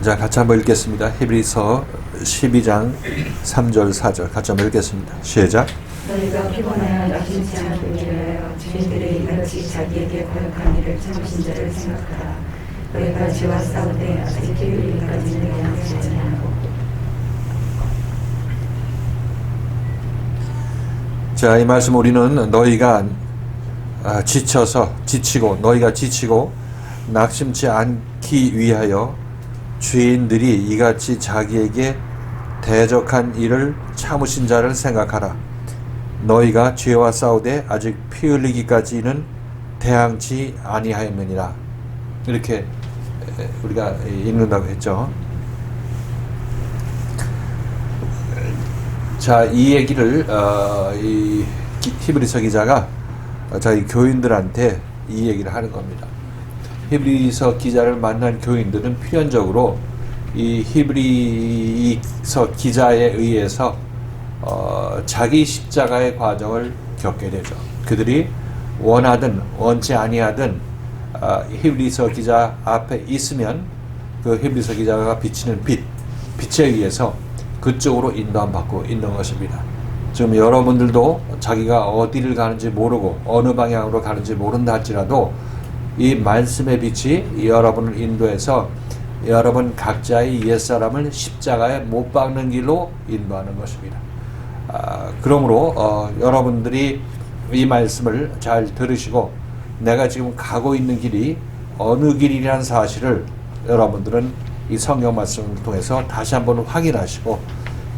자, 같이 한번 읽겠습니다. 히브리서 12장 3절 4절 같이 한번 읽겠습니다. 시작. 너희가 피곤하여 낙심치 않고 일하여 주인들의 이같이 자기에게 고역한 일을 참으신 자를 생각하라. 너희가 죄와 싸우되 아직 피 흘리기까지 내게 양보하지 않고. 자, 이 말씀 우리는 너희가 너희가 지치고 낙심치 않기 위하여 죄인들이 이같이 자기에게 대적한 일을 참으신 자를 생각하라. 너희가 죄와 싸우되 아직 피 흘리기까지는 대항치 아니하였느니라. 이렇게 우리가 읽는다고 했죠. 자, 이 얘기를 이 히브리서 기자가 저희 교인들한테 이 얘기를 하는 겁니다. 히브리서 기자를 만난 교인들은 필연적으로 이 히브리서 기자에 의해서 자기 십자가의 과정을 겪게 되죠. 그들이 원하든 원치 아니하든 히브리서 기자 앞에 있으면 그 히브리서 기자가 비치는 빛에 의해서 그쪽으로 인도함 받고 있는 것입니다. 지금 여러분들도 자기가 어디를 가는지 모르고 어느 방향으로 가는지 모른다 할지라도 이 말씀의 빛이 여러분을 인도해서 여러분 각자의 옛사람을 십자가에 못 박는 길로 인도하는 것입니다. 그러므로 여러분들이 이 말씀을 잘 들으시고 내가 지금 가고 있는 길이 어느 길이라는 사실을 여러분들은 이 성경 말씀을 통해서 다시 한번 확인하시고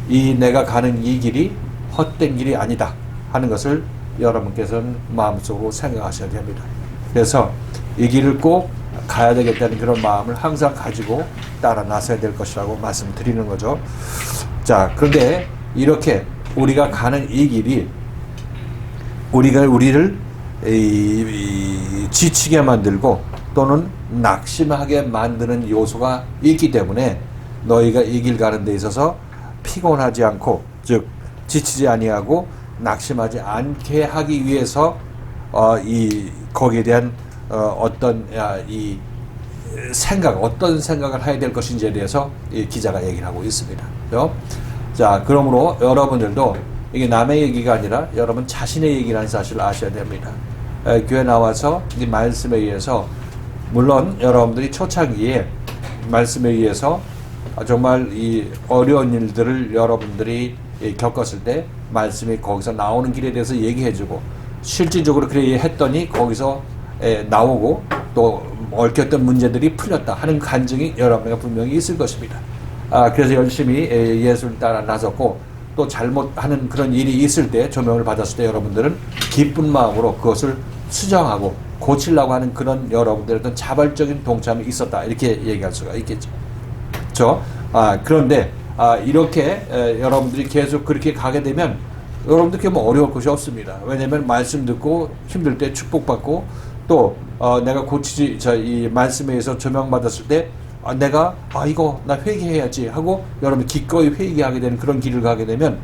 이 내가 가는 이 길이 헛된 길이 아니다 하는 것을 여러분께서는 마음속으로 생각하셔야 됩니다. 그래서 이 길을 꼭 가야 되겠다는 그런 마음을 항상 가지고 따라 나서야 될 것이라고 말씀드리는 거죠. 자, 그런데 이렇게 우리가 가는 이 길이 우리를 지치게 만들고 또는 낙심하게 만드는 요소가 있기 때문에 너희가 이 길 가는 데 있어서 피곤하지 않고, 즉 지치지 아니하고 낙심하지 않게 하기 위해서 거기에 대한 어떤 어떤 생각을 해야 될 것인지에 대해서 이 기자가 얘기를 하고 있습니다. 그렇죠? 자, 그러므로 여러분들도 이게 남의 얘기가 아니라 여러분 자신의 얘기라는 사실을 아셔야 됩니다. 교회 나와서 이 말씀에 의해서, 물론 여러분들이 초창기에 말씀에 의해서 정말 이 어려운 일들을 여러분들이 겪었을 때 말씀이 거기서 나오는 길에 대해서 얘기해주고 실질적으로 그렇게 했더니 거기서 나오고 또 얽혔던 문제들이 풀렸다 하는 간증이 여러분에게 분명히 있을 것입니다. 그래서 열심히 예수를 따라 나섰고 또 잘못하는 그런 일이 있을 때, 조명을 받았을 때 여러분들은 기쁜 마음으로 그것을 수정하고 고치려고 하는 그런 여러분들의 어떤 자발적인 동참이 있었다, 이렇게 얘기할 수가 있겠죠. 그렇죠? 그런데 이렇게 여러분들이 계속 그렇게 가게 되면 여러분들 뭐 어려울 것이 없습니다. 왜냐하면 말씀 듣고 힘들 때 축복받고 또 내가 이 말씀에 의해서 조명받았을 때 이거 나 회개해야지 하고 여러분 기꺼이 회개하게 되는 그런 길을 가게 되면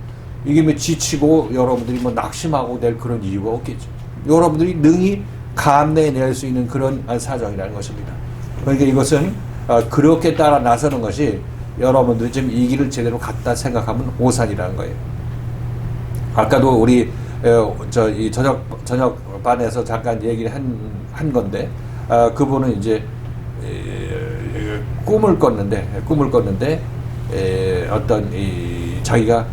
이게 뭐 지치고 여러분들이 뭐 낙심하고 될 그런 이유가 없겠죠. 여러분들이 능히 감내낼 수 있는 그런 사정이라는 것입니다. 그러니까 이것은 그렇게 따라 나서는 것이 여러분들이 지금 이 길을 제대로 갔다 생각하면 오산이라는 거예요. 아까도 우리 이 저녁 반에서 잠깐 얘기를 한 건데, 그분은 이제 꿈을 꿨는데 어떤 자기가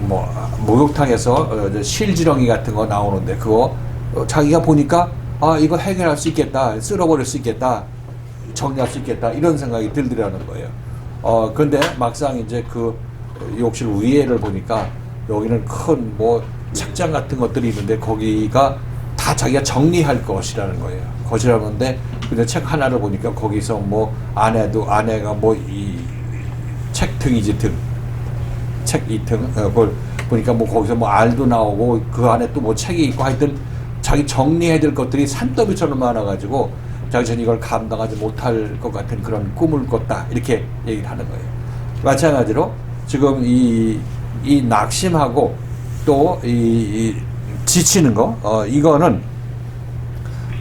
뭐 목욕탕에서 실지렁이 같은 거 나오는데 그거 자기가 보니까 이거 해결할 수 있겠다, 쓸어버릴 수 있겠다, 정리할 수 있겠다, 이런 생각이 들더라는 거예요. 그런데 막상 이제 그 욕실 위에를 보니까 여기는 큰 뭐 책장 같은 것들이 있는데 거기가 다 자기가 정리할 것이라는 거예요. 것이라는데 근데 책 하나를 보니까 거기서 뭐 아내가 뭐 이 책 등이지 책 2등 그걸 보니까 뭐 거기서 뭐 알도 나오고 그 안에 또 뭐 책이 있고 하여튼 자기 정리해야 될 것들이 산더미처럼 많아가지고 자기는 이걸 감당하지 못할 것 같은 그런 꿈을 꿨다, 이렇게 얘기를 하는 거예요. 마찬가지로 지금 이 낙심하고 또 이 지치는 거, 이거는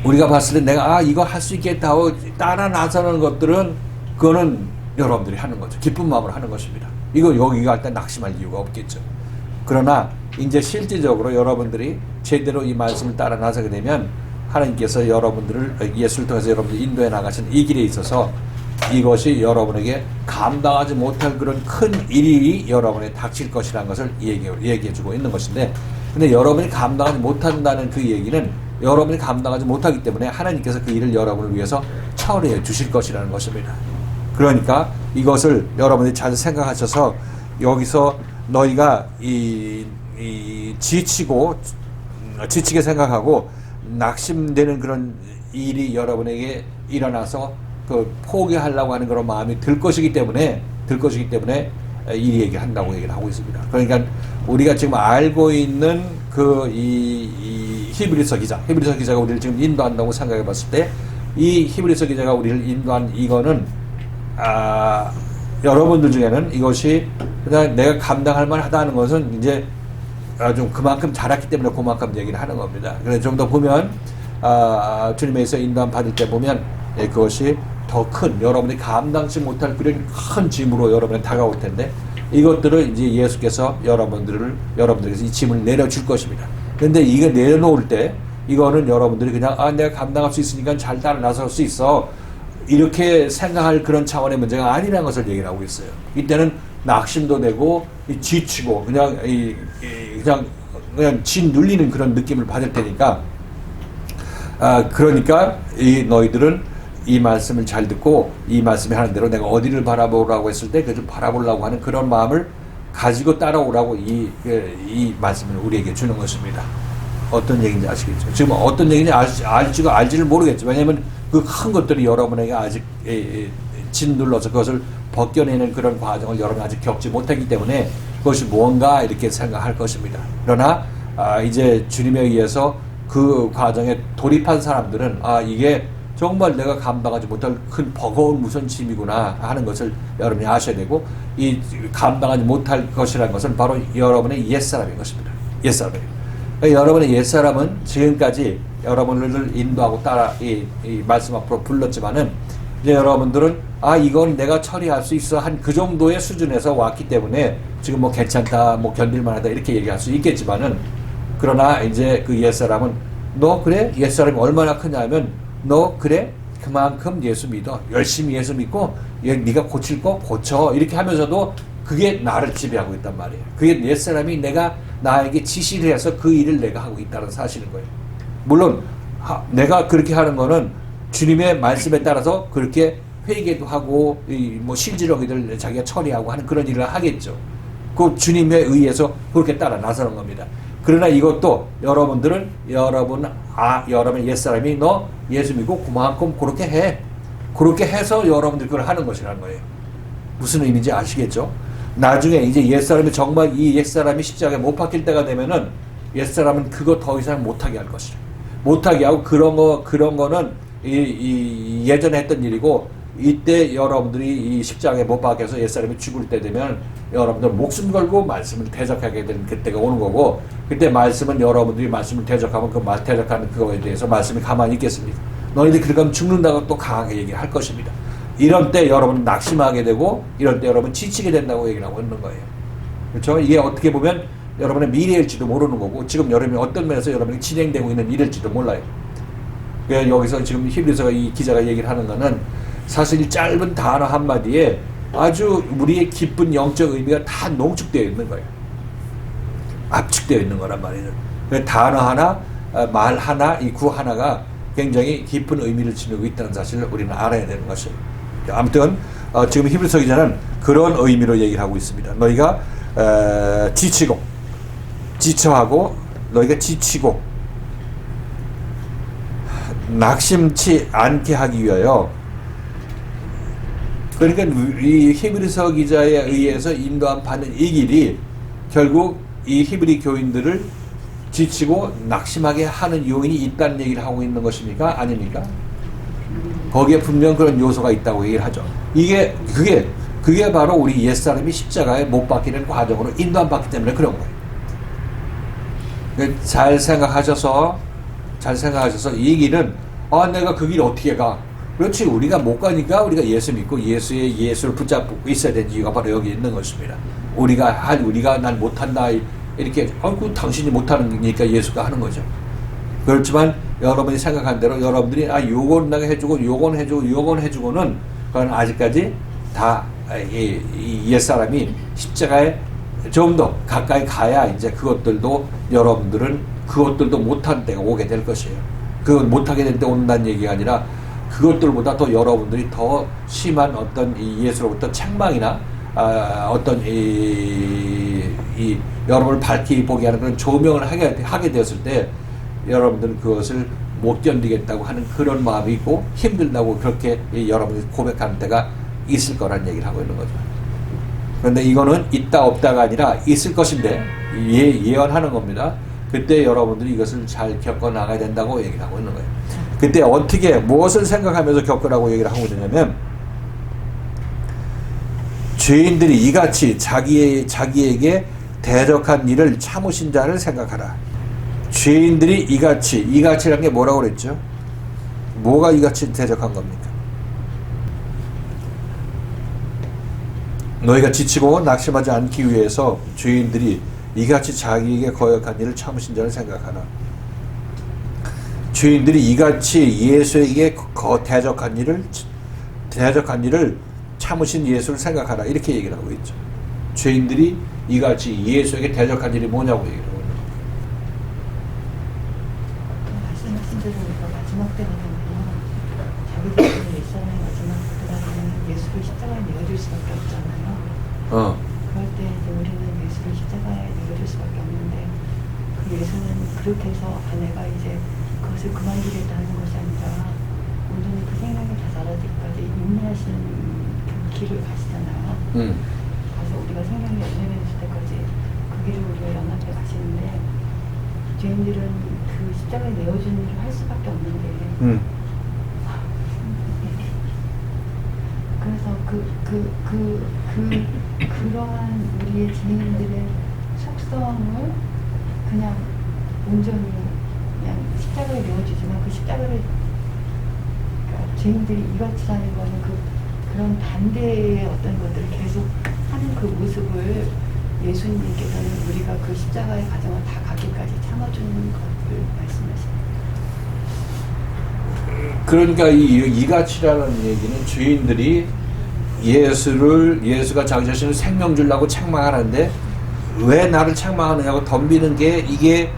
우리가 봤을 때 내가 이거 할 수 있겠다 하고 따라 나서는 것들은 그거는 여러분들이 하는 거죠. 기쁜 마음으로 하는 것입니다. 이거 여기가 일단 낙심할 이유가 없겠죠. 그러나 이제 실질적으로 여러분들이 제대로 이 말씀을 따라 나서게 되면 하나님께서 여러분들을 예수를 통해서 여러분들 인도해 나가신 이 길에 있어서 이것이 여러분에게 감당하지 못할 그런 큰 일이 여러분에 닥칠 것이라는 것을 얘기해 주고 있는 것인데, 근데 여러분이 감당하지 못한다는 그 얘기는 여러분이 감당하지 못하기 때문에 하나님께서 그 일을 여러분을 위해서 처리해 주실 것이라는 것입니다. 그러니까 이것을 여러분이 잘 생각하셔서 여기서 너희가 지치게 생각하고 낙심되는 그런 일이 여러분에게 일어나서 그 포기하려고 하는 그런 마음이 들 것이기 때문에 이 얘기를 한다고 얘기를 하고 있습니다. 그러니까 우리가 지금 알고 있는 이 히브리서 기자가 우리를 지금 인도한다고 생각해 봤을 때, 이 히브리서 기자가 우리를 인도한 이거는 여러분들 중에는 이것이 그냥 내가 감당할 만하다는 것은 이제 좀 그만큼 자랐기 때문에 그만큼 얘기를 하는 겁니다. 그래서 좀 더 보면 주님에서 인도함 받을 때 보면 그것이 더 큰, 여러분이 감당치 못할 그런 큰 짐으로 여러분에 다가올 텐데, 이것들을 이제 예수께서 여러분들에게서 이 짐을 내려줄 것입니다. 근데 이게 내려놓을 때 이거는 여러분들이 그냥 내가 감당할 수 있으니까 잘 따라 나설 수 있어, 이렇게 생각할 그런 차원의 문제가 아니라는 것을 얘기를 하고 있어요. 이때는 낙심도 되고 지치고 그냥 진 눌리는 그런 느낌을 받을 테니까, 그러니까 너희들은 이 말씀을 잘 듣고 이 말씀이 하는 대로 내가 어디를 바라보라고 했을 때 그를 바라보려고 하는 그런 마음을 가지고 따라오라고 이 말씀을 우리에게 주는 것입니다. 어떤 얘기인지 아시겠죠? 지금 어떤 얘기인지 알지를 모르겠죠. 왜냐하면 그 큰 것들이 여러분에게 아직 짓눌러서 그것을 벗겨내는 그런 과정을 여러분이 아직 겪지 못했기 때문에 그것이 뭔가 이렇게 생각할 것입니다. 그러나 이제 주님에 의해서 그 과정에 돌입한 사람들은 이게 정말 내가 감당하지 못할 큰 버거운 무슨 짐이구나 하는 것을 여러분이 아셔야 되고, 이 감당하지 못할 것이라는 것은 바로 여러분의 옛사람인 것입니다. 옛사람이에요. 여러분의 옛사람은 지금까지 여러분을 인도하고 따라 이 말씀 앞으로 불렀지만은, 이제 여러분들은 이건 내가 처리할 수 있어 한 그 정도의 수준에서 왔기 때문에 지금 뭐 괜찮다, 뭐 견딜만하다 이렇게 얘기할 수 있겠지만은, 그러나 이제 그 옛사람은 너 그래? 옛사람이 얼마나 크냐면 너 그래? 그만큼 예수 믿어. 열심히 예수 믿고 네가 고칠 거 고쳐. 이렇게 하면서도 그게 나를 지배하고 있단 말이에요. 그게 옛사람이 나에게 지시를 해서 그 일을 내가 하고 있다는 사실인 거예요. 물론 내가 그렇게 하는 거는 주님의 말씀에 따라서 그렇게 회개도 하고 뭐 실지렁이들 자기가 처리하고 하는 그런 일을 하겠죠. 그 주님에 의해서 그렇게 따라 나서는 겁니다. 그러나 이것도 여러분들은 여러분의 옛사람이 너 예수 믿고 그만큼 그렇게 해. 그렇게 해서 여러분들이 그걸 하는 것이라는 거예요. 무슨 의미인지 아시겠죠? 나중에 이제 옛사람이 정말 이 옛사람이 십자가에 못 박힐 때가 되면은 옛사람은 그거 더 이상 못하게 할 것이죠. 못하게 하고 그런 거는 예전에 했던 일이고, 이때 여러분들이 이 십자가에 못 박혀서 옛사람이 죽을 때 되면 여러분들 목숨 걸고 말씀을 대적하게 되는 그때가 오는 거고, 그때 말씀은 여러분들이 말씀을 대적하면 그 대적하는 그거에 대해서 말씀이 가만히 있겠습니까? 너희들이 그렇게 하면 죽는다고 또 강하게 얘기할 것입니다. 이런 때 여러분은 낙심하게 되고, 이럴 때 여러분 지치게 된다고 얘기를 하고 있는 거예요. 그렇죠? 이게 어떻게 보면 여러분의 미래일지도 모르는 거고, 지금 여러분이 어떤 면에서 여러분이 진행되고 있는 일일지도 몰라요. 그러니까 여기서 지금 히브리서가 이 기자가 얘기를 하는 거는 사실 짧은 단어 한마디에 아주 우리의 깊은 영적 의미가 다 농축되어 있는 거예요. 압축되어 있는 거란 말이에요. 단어 하나, 말 하나, 이 구 하나가 굉장히 깊은 의미를 지니고 있다는 사실을 우리는 알아야 되는 것이에요. 아무튼 지금 히브리서 기자는 그런 의미로 얘기를 하고 있습니다. 너희가 지치고 낙심치 않게 하기 위하여, 그러니까 이 히브리서 기자에 의해서 인도함 받는 이 길이 결국 이 히브리 교인들을 지치고 낙심하게 하는 요인이 있다는 얘기를 하고 있는 것입니까? 아닙니까? 거기에 분명 그런 요소가 있다고 얘기를 하죠. 그게 바로 우리 옛사람이 십자가에 못 박히는 과정으로 인도함 받기 때문에 그런 거예요. 잘 생각하셔서 이 길은 내가 그 길 어떻게 가? 그렇지. 우리가 못 가니까 우리가 예수 믿고 예수를 붙잡고 있어야 되는 이유가 바로 여기 있는 것입니다. 우리가 난 못한다 이렇게 당신이 못하니까 예수가 하는 거죠. 그렇지만 여러분이 생각한 대로 여러분들이 요건 내가 해주고 요건 해주고는 그건 아직까지 다 이 옛사람이 십자가에 좀 더 가까이 가야 이제 여러분들은 그것들도 못한 때가 오게 될 것이에요. 그건 못하게 될 때 온다는 얘기가 아니라 그것들보다 더 여러분들이 더 심한 어떤 이 예수로부터 책망이나 어떤 이 여러분을 밝히 보게 하는 그런 조명을 하게 되었을 때 여러분들은 그것을 못 견디겠다고 하는 그런 마음이 있고 힘들다고 그렇게 여러분이 고백하는 때가 있을 거란 얘기를 하고 있는 거죠. 그런데 이거는 있다 없다가 아니라 있을 것인데 예언하는 겁니다. 그때 여러분들이 이것을 잘 겪어나가야 된다고 얘기를 하고 있는 거예요. 그때 어떻게 무엇을 생각하면서 겪으라고 얘기를 하고 있느냐면 죄인들이 이같이 자기에게 대적한 일을 참으신 자를 생각하라. 죄인들이 이같이라는 게 뭐라고 그랬죠? 뭐가 이같이 대적한 겁니까? 너희가 지치고 낙심하지 않기 위해서 죄인들이 이같이 자기에게 거역한 일을 참으신 자를 생각하라. 죄인들이 이같이 예수에게 대적한 일을 참으신 예수를 생각하라. 이렇게 얘기를 하고 있죠. 죄인들이 이같이 예수에게 대적한 일이 뭐냐고 얘기를 하고 있는 거예요. 말씀하신 대로 우리가 마지막 때가 되면 자기들 옛사람의 마지막 때라면 예수를 십자가에 내어줄 수밖에 없잖아요. 그럴 때 이제 우리는 예수를 십자가에 내어줄 수밖에 없는데 그 예수는 그렇게 해서 아내가 이제 그것을 그만두겠다는 것이 아니라 온전히 그 생명이 다 사라지기까지 인내하시는 그 길을 가시잖아요. 가서 우리가 생명이 연연해질 때까지 그 길을 우리가 연합해 가시는데 죄인들은 그 십자가에 내어주는 일을 할 수밖에 없는데 그래서 그러한 우리의 죄인들의 속성을 그냥 온전히 그냥 십자가에 내어주지만 그 십자가를 그러니까 죄인들이 이같이 사는 거는 그런 반대의 어떤 것들을 계속 하는 그 모습을 예수님께서는 우리가 그 십자가의 과정을 다 가기까지 참아주는 것을 말씀하십니다. 그러니까 이같이라는 얘기는 죄인들이 예수가 자기 자신을 생명 주려고 책망하는데 왜 나를 책망하느냐고 덤비는 게 이게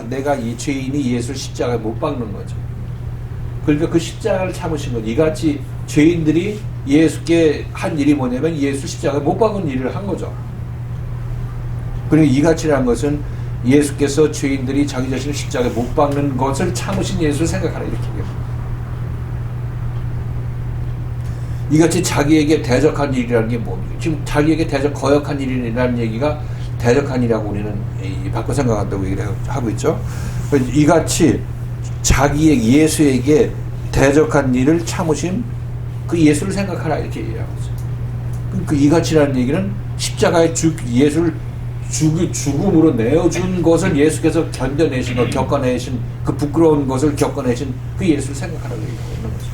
내가 이 죄인이 예수를 십자가에 못 박는 거죠. 그러니까 그 십자가를 참으신 거죠. 이같이 죄인들이 예수께 한 일이 뭐냐면 예수 십자가에 못 박은 일을 한 거죠. 그리고 이같이라는 것은 예수께서 죄인들이 자기 자신을 십자가에 못 박는 것을 참으신 예수를 생각하라 이렇게 얘기합니다. 이같이 자기에게 대적한 일이라는 게 뭡니까? 지금 자기에게 거역한 일이라는 얘기가 대적한 일이라고 우리는 바꿔 생각한다고 얘기를 하고 있죠. 이같이 예수에게 대적한 일을 참으신 그 예수를 생각하라 이렇게 얘기하고 있어요. 그 이같이라는 얘기는 십자가에 예수를 죽음으로 내어준 것을 예수께서 견뎌내신 것, 겪어내신 그 부끄러운 것을 겪어내신 그 예수를 생각하라고 얘기하고 있는 거죠.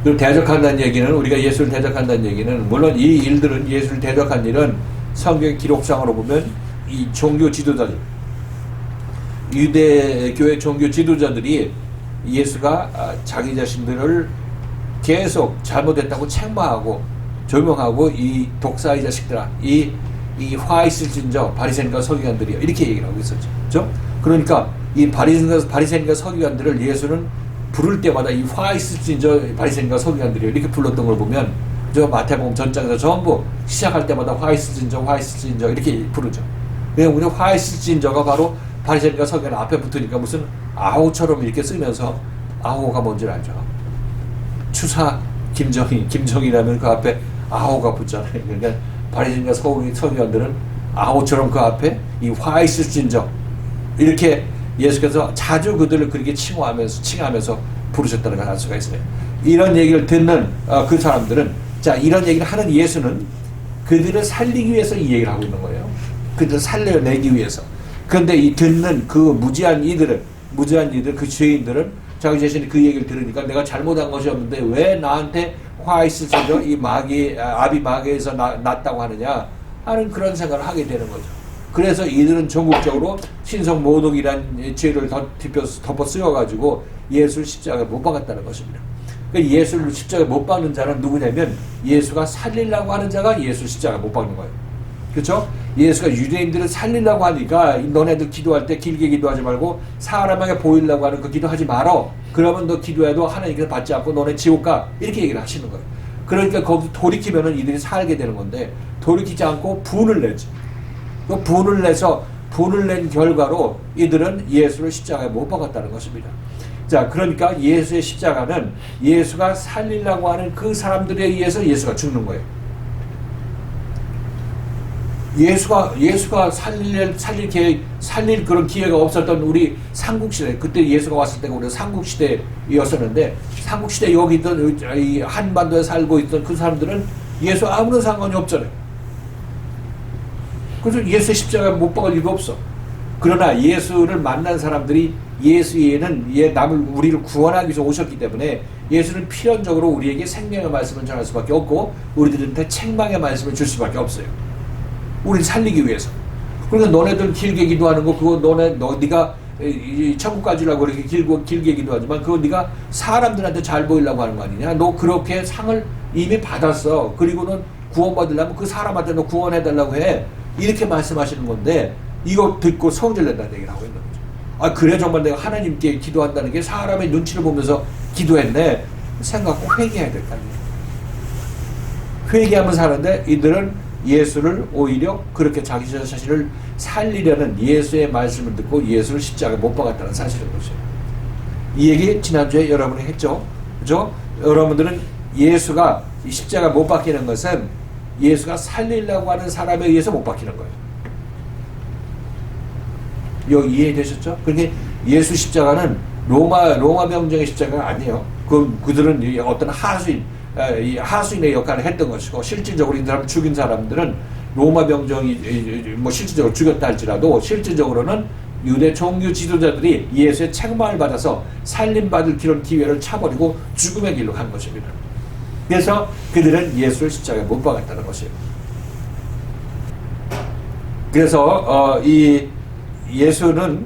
그리고 대적한다는 얘기는 우리가 예수를 대적한다는 얘기는 물론 이 일들은 예수를 대적한 일은 성경 기록상으로 보면 이 종교 지도자들 유대교의 종교 지도자들이 예수가 자기 자신들을 계속 잘못했다고 책망하고 조명하고 이 독사의 자식들아 이 화 있을 진저 바리새인과 서기관들이요 이렇게 얘기를 하고 있었죠. 그렇죠? 그러니까 이 바리새인과 서기관들을 예수는 부를 때마다 이 화 있을 진저 바리새인과 서기관들이요 이렇게 불렀던 걸 보면 저 마태복음 전장에서 전부 시작할 때마다 화 있을 진저 이렇게 부르죠. 그냥 우리 화 있을 진저가 바로 바리새인과 서기관 앞에 붙으니까 무슨 아호처럼 이렇게 쓰면서 아호가 뭔지 알죠? 추사 김정희라면 그 앞에 아호가 붙잖아요. 그러니까 바리새인과 서기관들은 아호처럼 그 앞에 이 화 있을 진저 이렇게 예수께서 자주 그들을 그렇게 칭하면서 부르셨다는 걸 알 수가 있어요. 이런 얘기를 듣는 그 사람들은 이런 얘기를 하는 예수는 그들을 살리기 위해서 이 얘기를 하고 있는 거예요. 그들을 살려내기 위해서. 그런데 이 듣는 그 무지한 이들 그 죄인들은 자기 자신이 그 얘기를 들으니까 내가 잘못한 것이 없는데 왜 나한테 화이스 저저 이 마귀 아비 마귀에서 났다고 하느냐 하는 그런 생각을 하게 되는 거죠. 그래서 이들은 전국적으로 신성 모독이란 죄를 덮어 쓰여가지고 예수를 십자가에 못 박았다는 것입니다. 그러니까 예수를 십자가에 못 박는 자는 누구냐면 예수가 살리려고 하는 자가 예수 십자가에 못 박는 거예요. 그렇죠? 예수가 유대인들을 살리려고 하니까 너네들 기도할 때 길게 기도하지 말고 사람에게 보이려고 하는 그 기도하지 말어. 그러면 너 기도해도 하나님께서 받지 않고 너네 지옥 가. 이렇게 얘기를 하시는 거예요. 그러니까 거기서 돌이키면은 이들이 살게 되는 건데 돌이키지 않고 분을 내지. 그 분을 낸 결과로 이들은 예수를 십자가에 못 박았다는 것입니다. 자, 그러니까 예수의 십자가는 예수가 살리려고 하는 그 사람들에 의해서 예수가 죽는 거예요. 예수가 살릴 그런 기회가 없었던 우리 삼국시대, 그때 예수가 왔을 때가 우리 삼국시대였었는데, 삼국시대 여기 있던 이 한반도에 살고 있던 그 사람들은 예수 아무런 상관이 없잖아요. 그래서 예수의 십자가에 못 박을 이유가 없어. 그러나 예수를 만난 사람들이 예수에는 우리를 구원하기 위해서 오셨기 때문에 예수는 필연적으로 우리에게 생명의 말씀을 전할 수밖에 없고 우리들한테 책망의 말씀을 줄 수밖에 없어요. 우리를 살리기 위해서. 그러니까 너네들 길게 기도하는 거 그거 네가 천국 가지려고 그렇게 길게 기도하지만 그거 네가 사람들한테 잘 보이려고 하는 거 아니냐. 너 그렇게 상을 이미 받았어. 그리고는 구원받으려면 그 사람한테 너 구원해달라고 해. 이렇게 말씀하시는 건데 이거 듣고 성질 낸다는 얘기를 하고 있는 거죠. 아, 그래 정말 내가 하나님께 기도한다는 게 사람의 눈치를 보면서 기도했네. 생각하고 회개해야 될 거 아니에요. 회개하면서 사는데 이들은 예수를 오히려 그렇게 자기 자신을 살리려는 예수의 말씀을 듣고 예수를 십자가에 못 박았다는 사실인 거죠. 이 얘기 지난주에 여러분이 했죠. 그죠? 여러분들은 예수가 십자가 못 박히는 것은 예수가 살리려고 하는 사람에 의해서 못 박히는 거예요. 여기 이해되셨죠? 그러니까 예수 십자가는 로마 병정의 십자가가 아니에요. 그들은 어떤 하수인의 역할을 했던 것이고 실질적으로 이 사람 죽인 사람들은 로마 병정이 뭐 실질적으로 죽였다 할지라도 실질적으로는 유대 종교 지도자들이 예수의 책망을 받아서 살림받을 그런 기회를 차버리고 죽음의 길로 간 것입니다. 그래서 그들은 예수를 십자가에 못 박았다는 것이에요. 그래서 이 예수는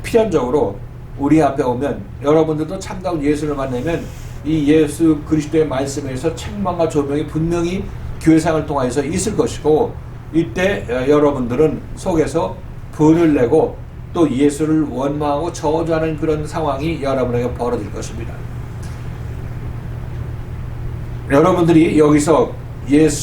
필연적으로 우리 앞에 오면 여러분들도 참다운 예수를 만나면 이 예수 그리스도의 말씀에서 책망과 조명이 분명히 교회상을 통해서 있을 것이고 이때 여러분들은 속에서 분을 내고 또 예수를 원망하고 저주하는 그런 상황이 여러분에게 벌어질 것입니다. 여러분들이 여기서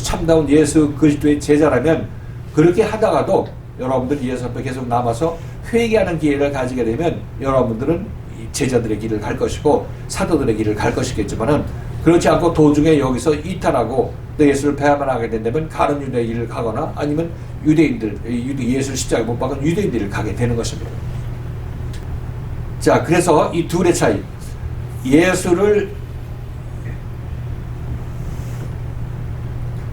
참다운 예수 그리스도의 제자라면 그렇게 하다가도 여러분들이 예수 앞에 계속 남아서 회개하는 기회를 가지게 되면 여러분들은 제자들의 길을 갈 것이고 사도들의 길을 갈 것이겠지만은 그렇지 않고 도중에 여기서 이탈하고 또 예수를 배반하게 된다면 가룟 유대의 길을 가거나 아니면 예수를 십자가에 못 박은 유대인들을 가게 되는 것입니다. 자, 그래서 이 둘의 차이, 예수를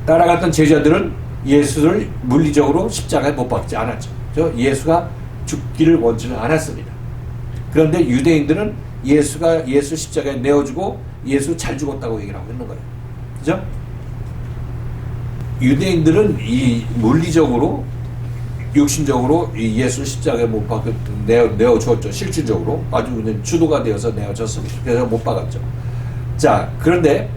따라갔던 제자들은 예수를 물리적으로 십자가에 못 박지 않았죠. 예수가 죽기를 원치는 않았습니다. 그런데 유대인들은 예수 십자가에 내어주고 예수 잘 죽었다고 얘기를 하고 있는 거예요. 그죠? 유대인들은 이 물리적으로 육신적으로 이 예수 십자가에 못 박고 내어주었죠. 실질적으로 아주 그냥 주도가 되어서 내어졌습니다. 그래서 못 박았죠. 자, 그런데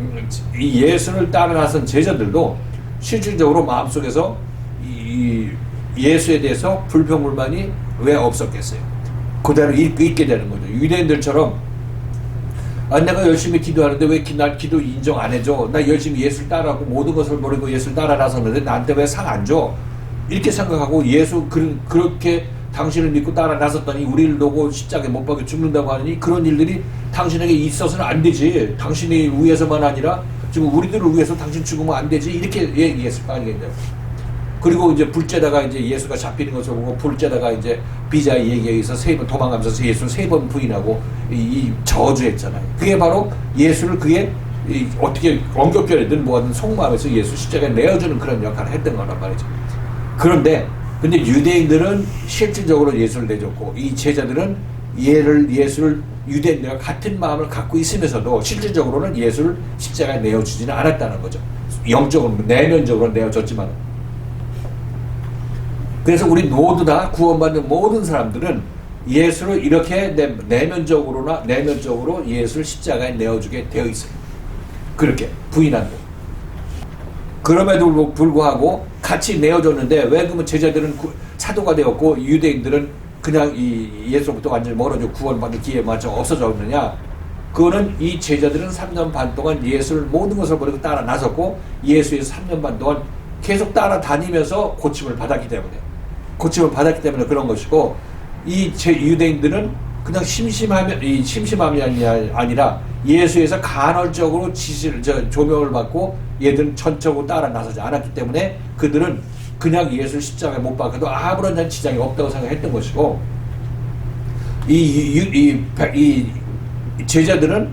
이 예수를 따라 나선 제자들도 실질적으로 마음속에서 이 예수에 대해서 불평불만이 왜 없었겠어요? 그대로 있게 되는 거죠. 유대인들처럼 내가 열심히 기도하는데 왜 날 기도 인정 안 해줘? 나 열심히 예수를 따라하고 모든 것을 버리고 예수를 따라 나섰는데 나한테 왜 상 안 줘? 이렇게 생각하고 예수 그렇게 당신을 믿고 따라 나섰더니 우리를 놓고 십자가에 못 박여 죽는다고 하니 그런 일들이 당신에게 있어서는 안 되지. 당신이 위해서만 아니라 지금 우리들을 위해서 당신 죽으면 안 되지. 이렇게 얘기했을 거 아니겠냐고. 그리고 이제 불제다가 이제 예수가 잡히는 것을 보고 불제다가 이제 비자의 얘기에 의해서 3번 도망가면서 예수를 3번 부인하고 이 저주했잖아요. 그게 바로 예수를 어떻게 엉겹결이든 뭐든 속마음에서 예수 십자가에 내어주는 그런 역할을 했던 거란 말이죠. 근데 유대인들은 실질적으로 예수를 내줬고 이 제자들은 예수를 유대인들과 같은 마음을 갖고 있으면서도 실질적으로는 예수를 십자가에 내어주지는 않았다는 거죠. 영적으로, 내면적으로 내어줬지만. 그래서 우리 모두 다 구원받는 모든 사람들은 예수를 이렇게 내면적으로 예수를 십자가에 내어주게 되어 있어요. 그렇게 부인한다. 그럼에도 불구하고 같이 내어줬는데 왜 그러면 제자들은 사도가 되었고 유대인들은 그냥 이 예수로부터 완전히 멀어져 구원받는 기회마저 없어졌느냐? 그거는 이 제자들은 3년 반 동안 예수를 모든 것을 버리고 따라 나섰고 예수에서 3년 반 동안 계속 따라다니면서 고침을 받았기 때문에 그런 것이고, 이 유대인들은 그냥 심심함이 아니라 예수에서 간헐적으로 조명을 받고 얘들은 전적으로 따라 나서지 않았기 때문에 그들은 그냥 예수를 십자가에 못 박아도 아무런 지장이 없다고 생각했던 것이고, 이 제자들은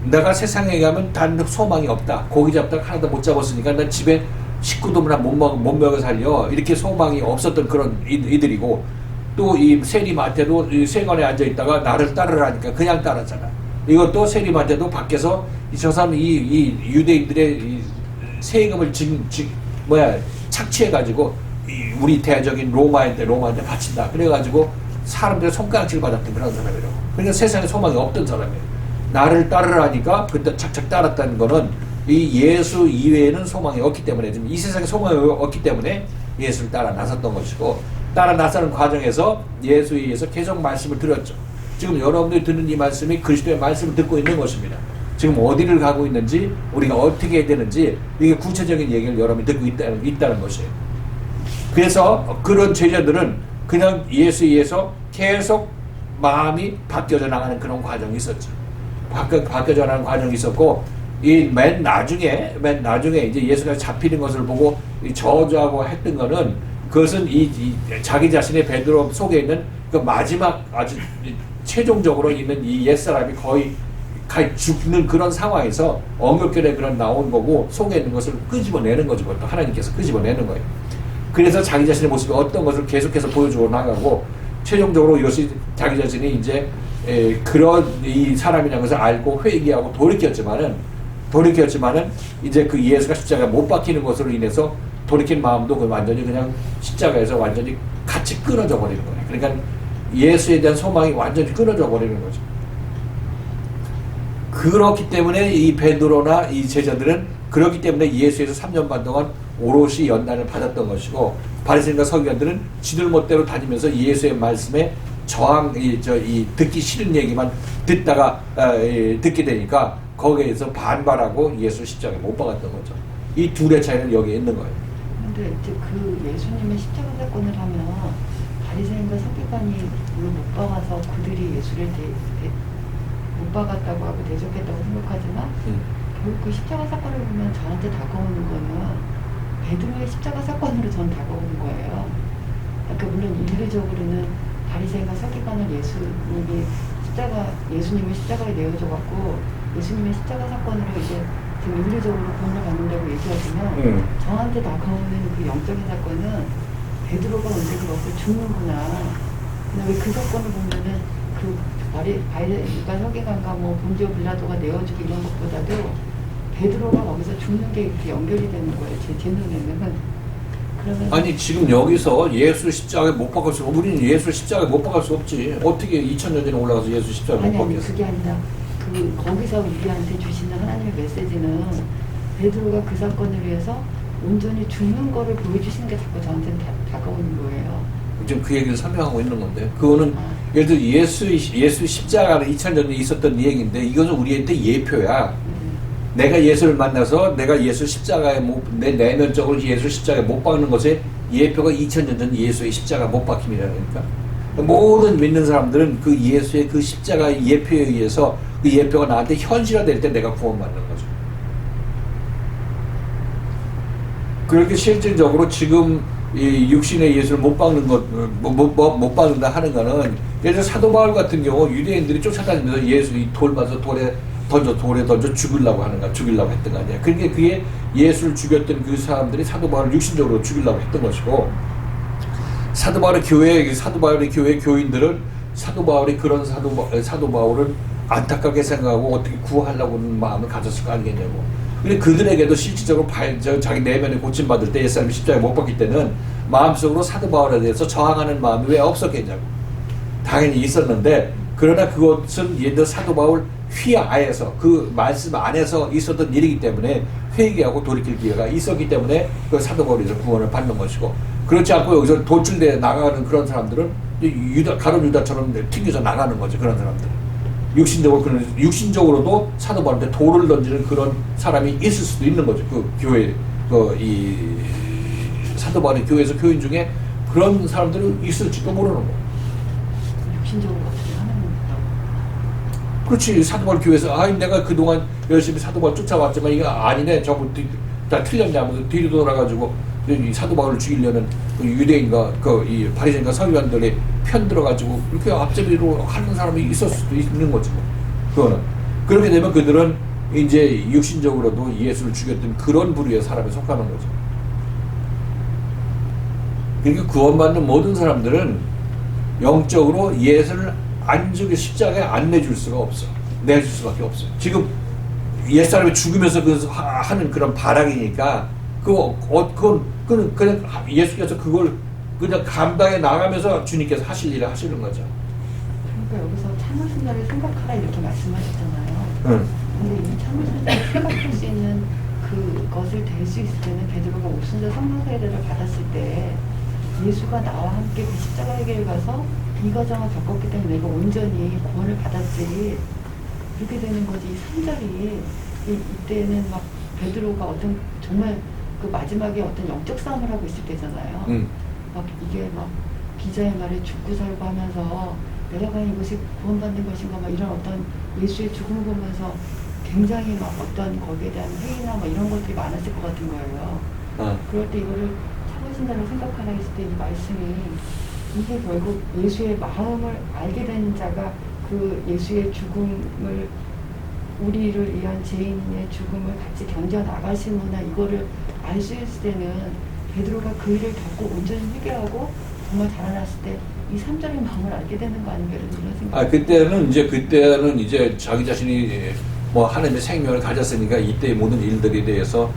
내가 세상에 가면 단 소망이 없다. 고기 잡다가 하나도 못 잡았으니까 난 집에 식구도 못 먹여 살려. 이렇게 소망이 없었던 그런 이들이고, 또 이 세리한테도 세관에 앉아 있다가 나를 따르라니까 그냥 따랐잖아. 이것도 세리한테도 밖에서 저 사람 이 유대인들의 이 세금을 착취해가지고 우리 대적인 로마한테 바친다. 그래가지고 사람들의 손가락질 받았던 그런 사람이라고. 그러니까 세상에 소망이 없던 사람이에요. 나를 따르라니까 그때 착착 따랐다는 거는 이 예수 이외에는 소망이 없기 때문에, 지금 이 세상에 소망이 없기 때문에 예수를 따라 나섰던 것이고, 따라 나서는 과정에서 예수에 의해서 계속 말씀을 들었죠. 지금 여러분들이 듣는 이 말씀이 그리스도의 말씀을 듣고 있는 것입니다. 지금 어디를 가고 있는지, 우리가 어떻게 해야 되는지, 이게 구체적인 얘기를 여러분이 듣고 있다는 것이에요. 그래서 그런 제자들은 그냥 예수에 의해서 계속 마음이 바뀌어져 나가는 그런 과정이 있었죠. 바뀌어져 나가는 과정이 있었고, 이 맨 나중에 이제 예수가 잡히는 것을 보고 저주하고 했던 거는, 그것은 자기 자신의 베드로 속에 있는 그 마지막 아주 최종적으로 있는 이 옛사람이 거의 죽는 그런 상황에서 엉겁결에 그런 나온 거고, 속에 있는 것을 끄집어내는 거죠. 그것도 하나님께서 끄집어내는 거예요. 그래서 자기 자신의 모습이 어떤 것을 계속해서 보여주고 나가고, 최종적으로 이것이 자기 자신이 이제 그런 이 사람이라는 것을 알고 회개하고 돌이켰지만은 이제 그 예수가 십자가에 못 박히는 것으로 인해서 돌이킨 마음도 완전히 그냥 십자가에서 완전히 같이 끊어져 버리는 거예요. 그러니까 예수에 대한 소망이 완전히 끊어져 버리는 거죠. 그렇기 때문에 이 베드로나 이 제자들은 그렇기 때문에 예수에서 3년 반 동안 오롯이 연단을 받았던 것이고, 바리새인과 서기관들은 지들 멋대로 다니면서 예수의 말씀에 듣기 싫은 얘기만 듣게 되니까 거기에서 반발하고 예수 십자가에 못 박았던 거죠. 이 둘의 차이는 여기에 있는 거예요. 근데 이제 그 예수님의 십자가 사건을 하면 바리새인과 서기관이 물론 못 박아서 그들이 예수를 못 박았다고 하고 대적했다고 생각하지만 결국 그 십자가 사건을 보면 저한테 다가오는 거는 베드로의 십자가 사건으로 전 다가오는 거예요. 그러니까 물론 인류적으로는 바리새인과 서기관을 예수님을 십자가에 내어줘갖고 예수님의 십자가 사건으로 이제 지금 인류적으로 구원을 받는다고 얘기하지만 저한테 다가오는 그 영적인 사건은 베드로가 언제 그렇고 죽는구나. 근데 왜 그 사건을 보면은 그 바리새인과 서기관과 뭐 본디오 빌라도가 내어주기 이런 것보다도 베드로가 거기서 죽는 게 이렇게 연결이 되는 거예요. 제 눈에는. 아니 지금 여기서 예수 십자가에 못 박을 수, 우리는 예수 십자가에 못 박을 수 없지. 어떻게 2000년 전에 올라가서 예수 십자가에 못 박겠어? 그게 아니라 거기서 우리한테 주시는 하나님의 메시지는 베드로가 그 사건을 위해서 온전히 죽는 거를 보여주시는 게 자꾸 저한테는 다가오는 거예요. 지금 그 얘기를 설명하고 있는 건데, 그거는 예를 들어 예수 십자가는 2000년 전에 있었던 얘기인데, 이것은 우리한테 예표야. 내가 예수를 만나서 내가 예수 십자가에 내 내면적으로 예수 십자가에 못 박는 것에 예표가 2000년 전 예수의 십자가 못 박힘이라니까. 모든 믿는 사람들은 그 예수의 그 십자가의 예표에 의해서 그 예표가 나한테 현실화될 때 내가 구원받는 거죠. 그렇게 실질적으로 지금 이 육신의 예수를 못 박는 못 박는다 하는 거는, 예를 들어 사도 바울 같은 경우 유대인들이 쫓아다니면서 예수 이 돌봐서 돌에 던져 죽이려고 했던 거 아니야. 그러니까 그게 예수를 죽였던 그 사람들이 사도 바울을 육신적으로 죽이려고 했던 것이고, 사도 바울의 교회 교인들은 사도 바울이 그런 사도 바울은 안타깝게 생각하고 어떻게 구하려고는 마음을 가졌을 거 아니겠냐고. 근데 그들에게도 실질적으로 자기 내면에 고침받을 때 옛사람이 십자가에 못 박힐 때는 마음속으로 사도 바울에 대해서 저항하는 마음이 왜 없었겠냐고. 당연히 있었는데 그러나 그것은 예를 사도 바울 휘하에서 그 말씀 안에서 있었던 일이기 때문에 회개하고 돌이킬 기회가 있었기 때문에 그 사도 바울에서 구원을 받는 것이고, 그렇지 않고 여기서 돌출돼 나가는 그런 사람들은 가룟 유다처럼 튕겨서 나가는 거죠. 그런 사람들 육신적으로도 사도 바울한테 돌을 던지는 그런 사람이 있을 수도 있는 거죠. 그 교회 이 사도 바울의 교회에서 교인 중에 그런 사람들이 있을지도 모르는 거. 육신적으로 어떻게 하는 겁니다. 그렇지. 사도 바울 교회에서 내가 그동안 열심히 사도 바울 쫓아왔지만 이거 아니네, 저거 다 틀렸냐 하면서 뒤로 돌아가지고 이 사도 바울을 죽이려는 그 유대인과 이 바리새인과 서기관들의 편 들어가지고 이렇게 앞제비로 하는 사람이 있을 수도 있는 거지. 그거는 그렇게 되면 그들은 이제 육신적으로도 예수를 죽였던 그런 부류의 사람에 속하는 거죠. 그러니까 구원받는 모든 사람들은 영적으로 예수를 안 죽여 십자가에 안 내줄 수가 없어. 내줄 수밖에 없어요. 지금 옛사람이 죽으면서 하는 그런 발악이니까 그건 그냥 예수께서 그걸 그냥 감당해 나가면서 주님께서 하실 일을 하시는 거죠. 그러니까 여기서 참으신 자를 생각하라 이렇게 말씀하셨잖아요. 응. 근데 이 참으신 자를 생각할 수 있는 그것을 될 수 있을 때는 베드로가 오순절 성령 세례를 받았을 때 예수가 나와 함께 그 십자가의 길을 가서 이 과정을 겪었기 때문에 내가 온전히 구원을 받았지, 그렇게 되는 거지. 이 3절이 이때는 막 베드로가 어떤 정말 그 마지막에 어떤 영적 싸움을 하고 있을 때잖아요. 막 이게 막 기자의 말에 죽고 살고 하면서 내가 과연 이것이 구원받는 것인가 막 이런 어떤 예수의 죽음을 보면서 굉장히 막 어떤 거기에 대한 회의나 뭐 이런 것들이 많았을 것 같은 거예요. 그럴 때 이거를 참으신다고 생각하라 했을 때 이 말씀이 이게 결국 예수의 마음을 알게 된 자가 그 예수의 죽음을 우리를 위한 죄인의 죽음을 같이 견뎌 나가시구나 이거를 알 수 있을 때는 베드로가 그 일을 겪고 온전히 회개하고 정말 달아났을 때 이 3절의 마음을 알게 되는 거 아닌가 이런 생각. 그때는 이제 자기 자신이 뭐 하나님의 생명을 가졌으니까 이때의 모든 일들에 대해서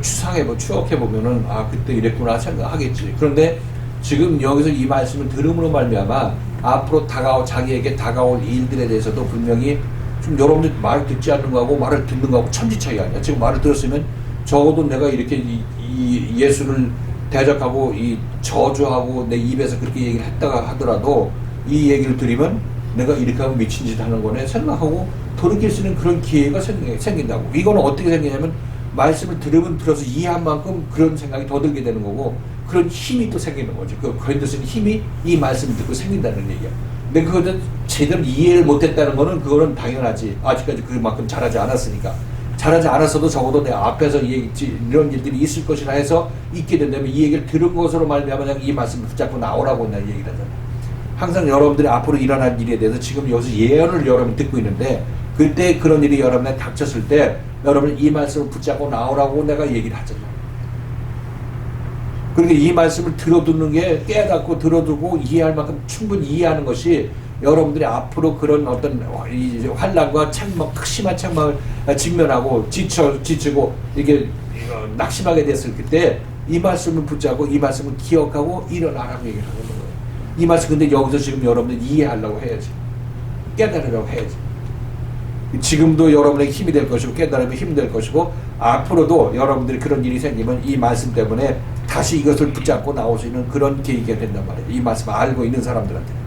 추억해 보면은 그때 이랬구나 생각하겠지. 그런데 지금 여기서 이 말씀을 들음으로 말미암아 앞으로 자기에게 다가올 일들에 대해서도 분명히 좀 여러분들 말 듣지 않는 거하고 말을 듣는 거하고 천지 차이 아니야. 지금 말을 들었으면 적어도 내가 이렇게 이 예수를 대적하고 이 저주하고 내 입에서 그렇게 얘기를 했다가 하더라도 이 얘기를 들으면 내가 이렇게 하면 미친 짓 하는 거네 생각하고 돌이킬 수 있는 그런 기회가 생긴다고. 이거는 어떻게 생기냐면 말씀을 들으면 들어서 이해한 만큼 그런 생각이 더 들게 되는 거고 그런 힘이 또 생기는 거죠. 그 건드리는 힘이 이 말씀을 듣고 생긴다는 얘기야. 근데 그거는 제대로 이해를 못했다는 거는 그거는 당연하지. 아직까지 그만큼 잘하지 않았으니까. 잘하지 않았어도 적어도 내 앞에서 이런 일들이 있을 것이라 해서 있게 된다면 이 얘기를 들은 것으로 말미암아 그냥 이 말씀을 붙잡고 나오라고 난 얘기를 하잖아. 항상 여러분들이 앞으로 일어날 일에 대해서 지금 여기서 예언을 여러분이 듣고 있는데 그때 그런 일이 여러분한테 닥쳤을 때 여러분 이 말씀을 붙잡고 나오라고 내가 얘기를 하잖아. 그러니까 이 말씀을 들어두는 게 깨닫고 들어두고 이해할 만큼 충분히 이해하는 것이 여러분들이 앞으로 그런 어떤 환난과 심한 책망을 직면하고 지치고 이게 낙심하게 됐을 때 이 말씀을 붙잡고 이 말씀을 기억하고 일어나라고 얘기를 하는 거예요. 이 말씀 근데 여기서 지금 여러분들 이해하려고 해야지. 깨달으려고 해야지. 지금도 여러분에게 힘이 될 것이고 깨달으면 힘이 될 것이고 앞으로도 여러분들이 그런 일이 생기면 이 말씀 때문에 다시 이것을 붙잡고 나올 수 있는 그런 계기가 된단 말이에요. 이 말씀을 알고 있는 사람들한테.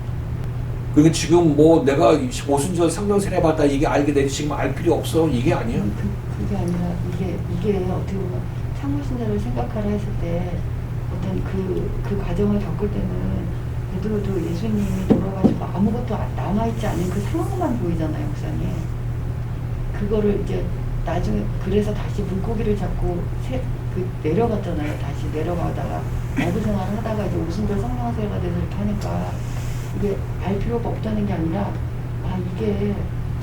그러니까 지금 뭐 내가 오순절 성령 세례 받다 이게 알게 되지 지금 알 필요 없어 이게 아니에요. 그게 아니라 이게 어떻게 보면 참으신자를 생각하라 했을 때 어떤 그 과정을 겪을 때는 베드로도 예수님이 돌아가시고 아무것도 남아있지 않은 그 상황만 보이잖아요, 목사님. 그거를 이제 나중에 그래서 다시 물고기를 잡고 내려갔잖아요. 다시 내려가다가 어부 생활을 하다가 이제 오순절 성령 세례가 돼서 이렇게 하니까 이게 알 필요가 없다는 게 아니라 이게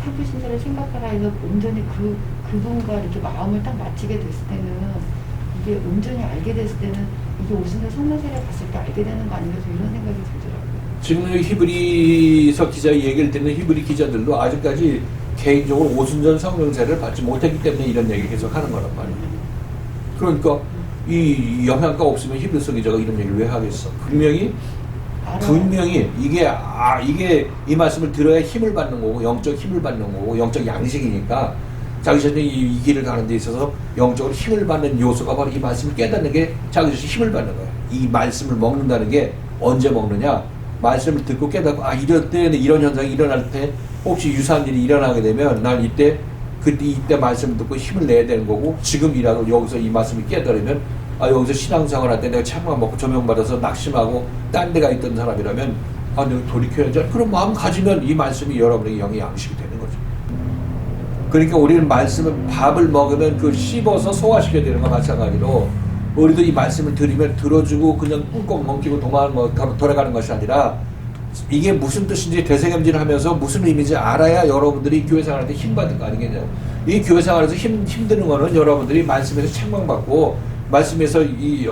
참으신 자를 생각하라 해서 온전히 그분과 이렇게 마음을 딱 맞추게 됐을 때는 이게 온전히 알게 됐을 때는 이게 오순절 성령 세례 갔을 때 알게 되는 거 아닌가 이런 생각이 들더라고요. 지금 히브리서 기자의 얘기를 듣는 히브리 기자들도 아직까지 개인적으로 오순절 성령세를 받지 못했기 때문에 이런 얘기를 계속 하는 거란 말이에요. 그러니까 이 영향가 없으면 히브리서 기자가 이런 얘기를 왜 하겠어? 분명히 이게 이 말씀을 들어야 힘을 받는 거고, 영적 힘을 받는 거고, 영적 양식이니까 자기 자신이 이 길을 가는 데 있어서 영적으로 힘을 받는 요소가 바로 이 말씀을 깨닫는 게 자기 자신이 힘을 받는 거예요. 이 말씀을 먹는다는 게 언제 먹느냐? 말씀을 듣고 깨닫고, 이럴 때 이런 현상이 일어날 때 혹시 유사한 일이 일어나게 되면 난 이때 말씀을 듣고 힘을 내야 되는 거고, 지금이라도 여기서 이 말씀을 깨달으면 여기서 신앙생활 할 때 내가 책만 먹고 조명받아서 낙심하고 딴 데가 있던 사람이라면 내가 돌이켜야지, 그런 마음 가지면 이 말씀이 여러분에게 영의 양식이 되는 거죠. 그러니까 우리는 밥을 먹으면 그 씹어서 소화시켜야 되는 것과 마찬가지로, 우리도 이 말씀을 들으면 들어주고 그냥 꿀꺽 먹히고 돌아가는 것이 아니라, 이게 무슨 뜻인지 되새김질 하면서 무슨 의미인지 알아야 여러분들이 교회 생활할 때 힘받을 거 아니겠냐고. 이 교회 생활에서 힘드는 거는 여러분들이 말씀에서 책망받고, 말씀에서 이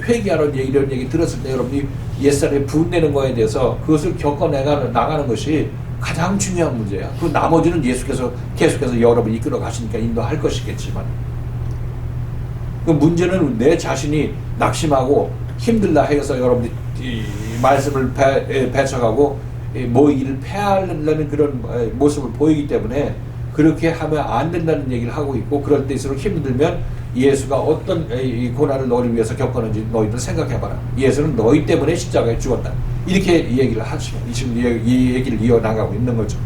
회개하는 이런 얘기 들었을 때 여러분이 옛사람에 분내는 거에 대해서 그것을 나가는 것이 가장 중요한 문제야. 그 나머지는 예수께서 계속해서 여러분이 이끌어 가시니까 인도할 것이겠지만, 그 문제는 내 자신이 낙심하고 힘들다 해서 여러분이 이 말씀을 배척하고 모이기를 패하려는 그런 모습을 보이기 때문에 그렇게 하면 안 된다는 얘기를 하고 있고, 그럴 때일수록 힘들면 예수가 어떤 이 고난을 너를 위해서 겪었는지 너희들 생각해봐라. 예수는 너희 때문에 십자가에 죽었다. 이렇게 얘기를 하시면 지금 이 얘기를 이어나가고 있는 거죠.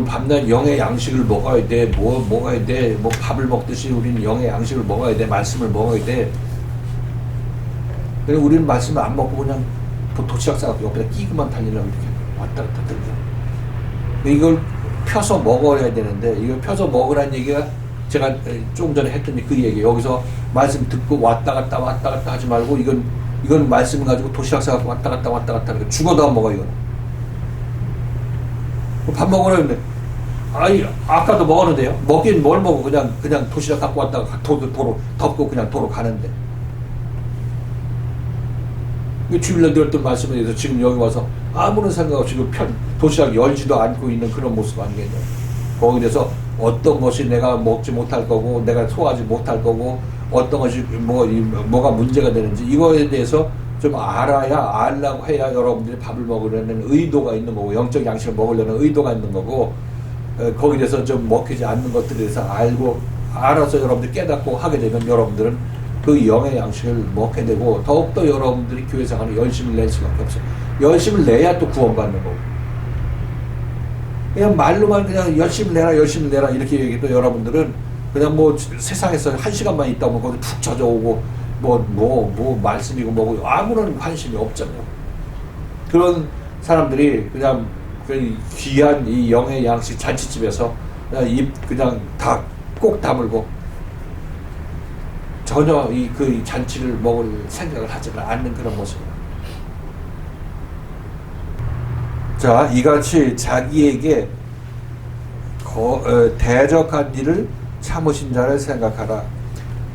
밤낮 영의 양식을 먹어야 돼. 먹어야 돼. 밥을 먹듯이 우리는 영의 양식을 먹어야 돼. 말씀을 먹어야 돼. 그리고 우리는 말씀을 안 먹고 그냥 도시락 싸갖고 옆에다 끼고만 달리려고 이렇게 왔다 갔다 들고. 이걸 펴서 먹어야 되는데, 이걸 펴서 먹으라는 얘기가 제가 조금 전에 했던 그 얘기. 여기서 말씀 듣고 왔다 갔다 하지 말고, 이건 말씀을 가지고 도시락 싸갖고 왔다 갔다 하니까 죽어도 안 먹어, 이거는. 밥 먹으려는데, 아까도 먹었는데요. 먹긴 뭘 먹어. 그냥 도시락 갖고 왔다가 도로 덮고 그냥 도로 가는데. 주일날 들었던 말씀에 대해서 지금 여기 와서 아무런 생각 없이 도시락 열지도 않고 있는 그런 모습 아니겠냐. 거기에 대해서 어떤 것이 내가 먹지 못할 거고, 내가 소화하지 못할 거고, 어떤 것이 뭐가 문제가 되는지 이거에 대해서 좀 알라고 해야 여러분들이 밥을 먹으려는 의도가 있는 거고, 영적 양식을 먹으려는 의도가 있는 거고, 거기에 대해서 좀 먹히지 않는 것들에 대해서 알아서 여러분들이 깨닫고 하게 되면 여러분들은 그 영의 양식을 먹게 되고, 더욱더 여러분들이 교회 생활을 열심히 낼 수밖에 없어요. 열심히 내야 또 구원받는 거고. 그냥 말로만 그냥 열심히 내라 이렇게 얘기해도 여러분들은 그냥 세상에서 1시간만 있다 보면 거기 푹 젖어오고 말씀이고 뭐고 아무런 관심이 없잖아요. 그런 사람들이 그냥 그 귀한 이 영의 양식 잔치집에서 그냥 입 그냥 다 꼭 다물고 전혀 그 잔치를 먹을 생각을 하지는 않는 그런 모습이에요. 자, 이같이 자기에게 대적한 일을 참으신 자를 생각하라.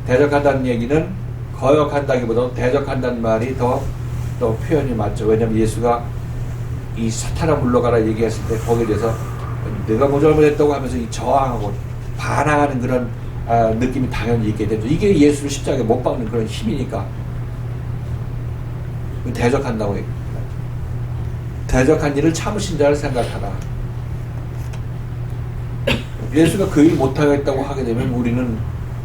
대적한다는 얘기는 거역한다기보다 대적한다는 말이 더 표현이 맞죠. 왜냐하면 예수가 이 사탄아 물러가라 얘기했을 때 거기에 대해서 내가 뭐 잘못했다고 하면서 이 저항하고 반항하는 그런 느낌이 당연히 있게 되죠. 이게 예수를 십자가에 못 박는 그런 힘이니까 대적한다고 얘기합니다. 대적한 일을 참으신 자를 생각하라. 예수가 그 일 못하겠다고 하게 되면 우리는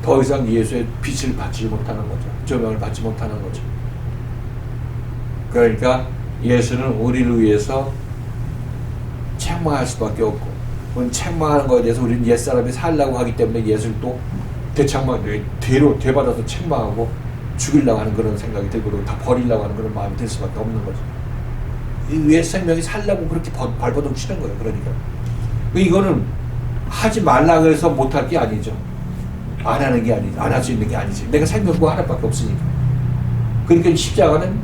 더 이상 예수의 빛을 받지 못하는 거죠. 조명을 받지 못하는 거죠. 그러니까 예수는 우리를 위해서 책망할 수밖에 없고, 우리는 책망하는 것에 대해서 우리는 옛사람이 살라고 하기 때문에 예수를 또 되받아서 책망하고 죽이려고 하는 그런 생각이 들고 다 버리려고 하는 그런 마음이 들 수밖에 없는 거죠. 이 옛 생명이 살라고 그렇게 발버둥 치는 거예요. 그러니까 이거는 하지 말라고 해서 못할 게 아니죠. 안 하는 게 아니죠. 안 할 수 있는 게 아니지. 내가 생명구 하나밖에 없으니까. 그러니까 십자가는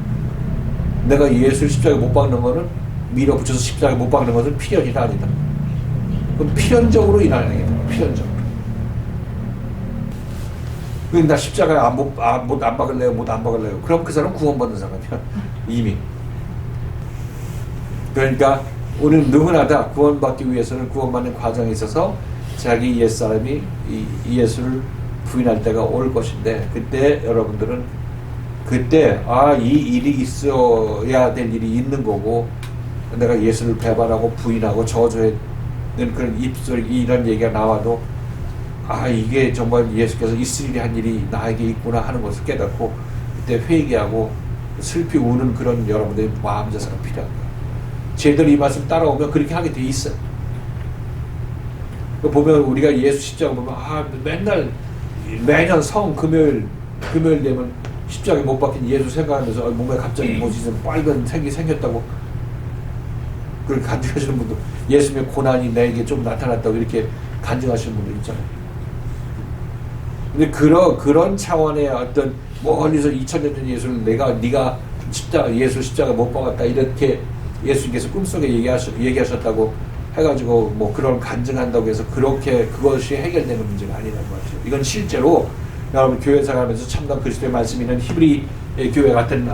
내가 예수를 십자가에 못 박는 거는, 밀어붙여서 십자가에 못 박는 것은 필연이 아니다. 그럼 필연적으로 일하는 게 필연적으로. 나 십자가에 안 박을래요, 못 안 박을래요. 그럼 그 사람 구원받는 사람이야. 이미. 그러니까 우리는 누구나 다 구원받기 위해서는 구원받는 과정에 있어서 자기 옛사람이 이 예수를 부인할 때가 올 것인데, 그때 여러분들은 이 일이 있어야 될 일이 있는 거고, 내가 예수를 배반하고 부인하고 저주했는 그런 입술 이런 얘기가 나와도 이게 정말 예수께서 있을 일이 한 일이 나에게 있구나 하는 것을 깨닫고 그때 회개하고 슬피 우는 그런 여러분들의 마음 자세가 필요한 거예요. 제대로 이 말씀 따라오면 그렇게 하게 돼 있어요. 보면 우리가 예수 십자가 보면 맨날 매년 금요일 되면 십자가에 못 박힌 예수 생각하면서 몸에 갑자기 뭐지 빨간 색이 생겼다고 그렇게 간증하시는 분도, 예수님의 고난이 내게 좀 나타났다고 이렇게 간증하시는 분도 있잖아요. 근데 그런 차원의 어떤 멀리서 2000년 전 예수를 네가 예수 십자가 못 박았다 이렇게 예수님께서 꿈속에 얘기하셨다고 해가지고 뭐 그런 간증한다고 해서 그것이 해결되는 문제가 아니라는 거죠. 이건 실제로 여러분 교회 생활하면서 참된 그리스도의 말씀이 있는 히브리 교회 같은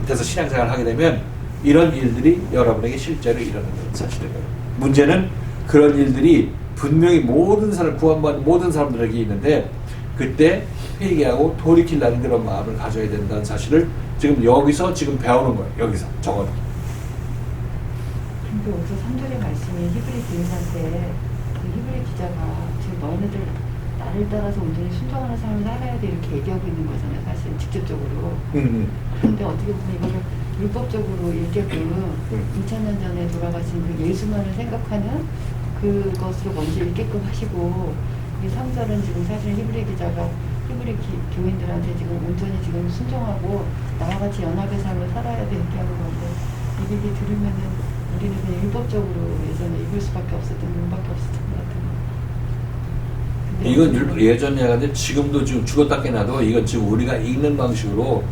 데서 신앙생활을 하게 되면 이런 일들이 여러분에게 실제로 일어나는 사실이에요. 문제는 그런 일들이 분명히 구원받은 모든 사람들에게 있는데, 그때 회개하고 돌이키려는 그런 마음을 가져야 된다는 사실을 지금 여기서 배우는 거예요. 여기서 적어놓은. 근데 여기서 3절의 말씀이 히브리 교인한테 그 히브리 기자가 지금 너희들 나를 따라서 온전히 순종하는 삶을 살아야 돼 이렇게 얘기하고 있는 거잖아요. 사실 직접적으로. 그런데 어떻게 보면 이거를 율법적으로 읽게끔 2000년 전에 돌아가신 그 예수만을 생각하는 그것으로 먼저 읽게끔 하시고, 이 3절은 지금 사실 히브리 기자가 히브리 교인들한테 지금 온전히 지금 순종하고 나와 같이 연합의 삶을 살아야 돼 이렇게 하는 건데, 이게 들으면은 우리는 그냥 율법적으로 예전에 읽을 수밖에 없었던 문밖에 없었던 것 같아요. 이건 예전 얘기인데 지금도 지금 죽었다 깨나도 이건 지금 우리가 읽는 방식으로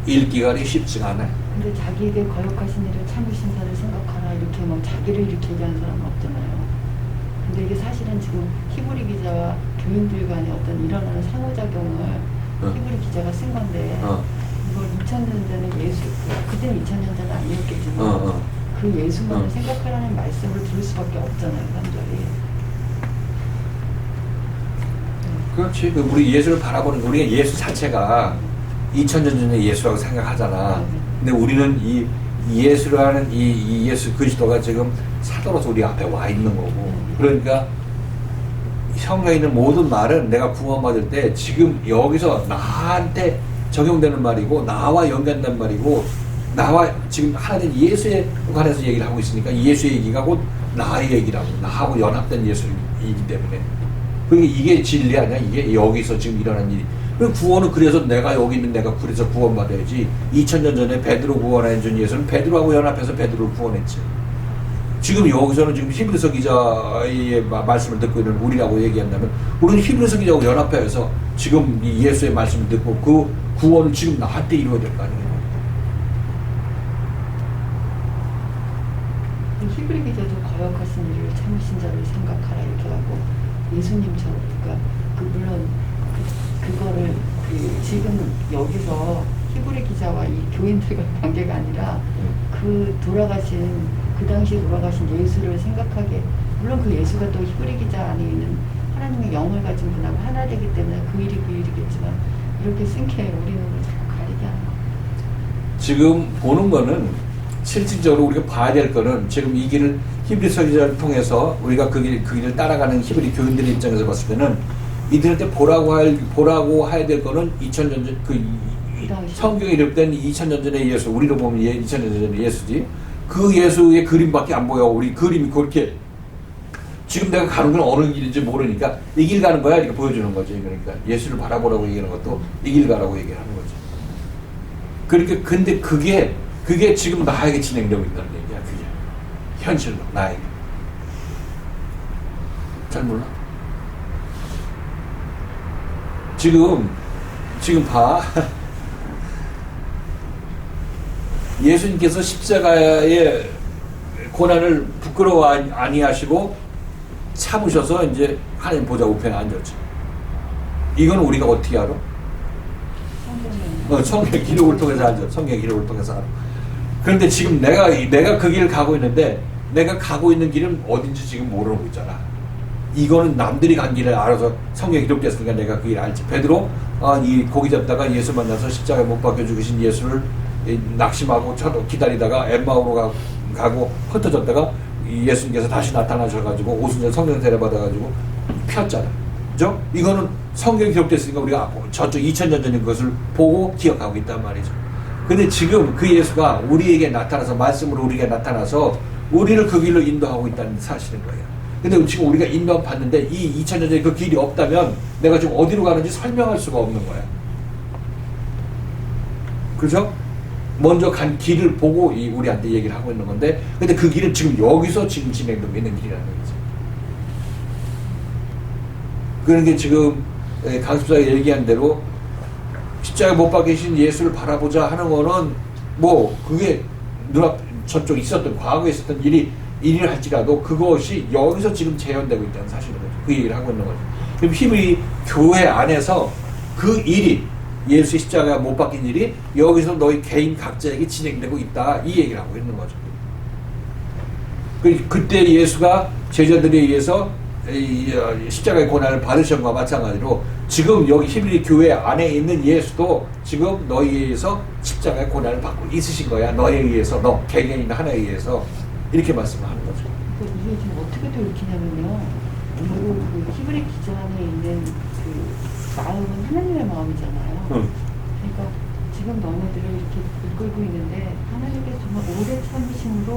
읽기가 쉽지가 않아요. 근데 자기에게 거역하신 일을 참으신 자를 생각하라 이렇게 막 자기를 이렇게 얘기하는 사람은 없잖아요. 근데 이게 사실은 지금 히브리 기자와 교인들 간의 어떤 일어나는 상호작용을 히브리 기자가 쓴 건데, 이걸 2000년 전에 그때는 2000년 전은 아니었겠지만 그 예수만을 생각하라는 말씀을 들을 수밖에 없잖아요, 사람들이. 그렇지. 우리 예수를 바라보는, 우리가 예수 자체가 2000년 전의 예수라고 생각하잖아. 근데 우리는 이 예수라는 이 예수 그리스도가 지금 사도로서 우리 앞에 와 있는 거고. 그러니까 성경에 있는 모든 말은 내가 구원받을 때 지금 여기서 나한테 적용되는 말이고, 나와 연관된 말이고, 나와 지금 하나님 예수에 관해서 얘기를 하고 있으니까 예수의 얘기가 곧 나의 얘기라고, 나하고 연합된 예수이기 때문에. 그러니까 이게 진리 아니야? 이게 여기서 지금 일어난 일이. 구원은 그래서 내가 여기 있는 내가 그래서 구원받아야지. 2000년 전에 베드로 구원해준 예수는 베드로하고 연합해서 베드로를 구원했지. 지금 여기서는 지금 히브리서 기자의 말씀을 듣고 있는 우리라고 얘기한다면, 우리는 히브리서 기자하고 연합해서 지금 이 예수의 말씀을 듣고 그 구원을 지금 나한테 이루어야 될 거 아니에요. 히브리 기자도 거역하신 일을 참으신 자를 생각하라 이렇게 하고, 예수님처럼, 그러니까 물론 그거를 지금 여기서 히브리 기자와 이 교인들과 관계가 아니라 그 당시 돌아가신 예수를 생각하게, 물론 그 예수가 또 히브리 기자 안에 있는 하나님의 영을 가진 분하고 하나 되기 때문에 그 일이겠지만, 이렇게 쓴 게 우리는 자꾸 가리게 하는 거예요. 지금 보는 거는 실질적으로 우리가 봐야 될 거는, 지금 이 길을 히브리서 기자를 통해서 우리가 그 길을 따라가는 히브리 교인들의 입장에서 봤을 때는 이들한테 보라고 해야 될 거는 2000년 전 성경에 이름된 2000년 전의 예수, 우리로 보면 2000년 전의 예수지. 그 예수의 그림밖에 안 보여. 우리 그림이 그렇게 지금 내가 가는 건 어느 길인지 모르니까 이 길 가는 거야 이렇게 보여주는 거지. 그러니까 예수를 바라보라고 얘기하는 것도 이 길 가라고 얘기하는 거지. 그러니까 근데 그게 지금 나에게 진행되고 있다는 얘기야. 그게 현실로 나에게. 잘 몰라. 지금 봐. 예수님께서 십자가의 고난을 부끄러워 아니하시고 참으셔서 이제 하나님 보좌 우편에 앉았죠. 이건 우리가 어떻게 알아? 성경에 성경 기록을 통해서 알죠. 성경 기록을 통해서 알아. 그런데 지금 내가 그 길을 가고 있는데 내가 가고 있는 길은 어딘지 지금 모르는 거 있잖아. 이거는 남들이 간 길을 알아서 성경에 기록됐으니까 내가 그 길을 알지. 베드로 이 고기 잡다가 예수 만나서 십자가에 못 박혀 죽으신 예수를 낙심하고 기다리다가 엠마오로 가고 흩어졌다가 예수님께서 다시 나타나셔가지고 오순절 성령 세례받아가지고 폈잖아. 그죠? 이거는 성경에 기록됐으니까 우리가 저쪽 2000년 전인 것을 보고 기억하고 있단 말이죠. 근데 지금 그 예수가 우리에게 나타나서 말씀으로 우리에게 나타나서 우리를 그 길로 인도하고 있다는 사실인 거예요. 근데 지금 우리가 인도함 받는데 이 2000년 전에 그 길이 없다면 내가 지금 어디로 가는지 설명할 수가 없는 거야. 그죠? 먼저 간 길을 보고 우리한테 얘기를 하고 있는 건데, 근데 그 길은 지금 여기서 지금 진행되고 있는 길이라는 거죠. 그런 게 지금 강습사가 얘기한 대로 십자가에 못 박히신 예수를 바라보자 하는 거는 뭐 그게 눈앞 저쪽 있었던 과거에 있었던 일을 할지라도 그것이 여기서 지금 재현되고 있다는 사실인 거죠. 그 얘기를 하고 있는 거죠. 그럼 히브리 교회 안에서 그 일이 예수의 십자가에 못 박힌 일이 여기서 너희 개인 각자에게 진행되고 있다 이 얘기를 하고 있는 거죠. 그때 예수가 제자들에 의해서 십자가의 고난을 받으신 것과 마찬가지로 지금 여기 히브리 교회 안에 있는 예수도 지금 너희에 의해서 십자가의 고난을 받고 있으신 거야. 너희에 의해서, 너 개개인 하나에 의해서 이렇게 말씀하는 거죠. 이게 지금 어떻게 또 읽히냐면요. 그 히브리 기자 안에 있는 그 마음은 하나님의 마음이잖아요. 그러니까 지금 너네들을 이렇게 이끌고 있는데 하나님께서 정말 오래 참으심으로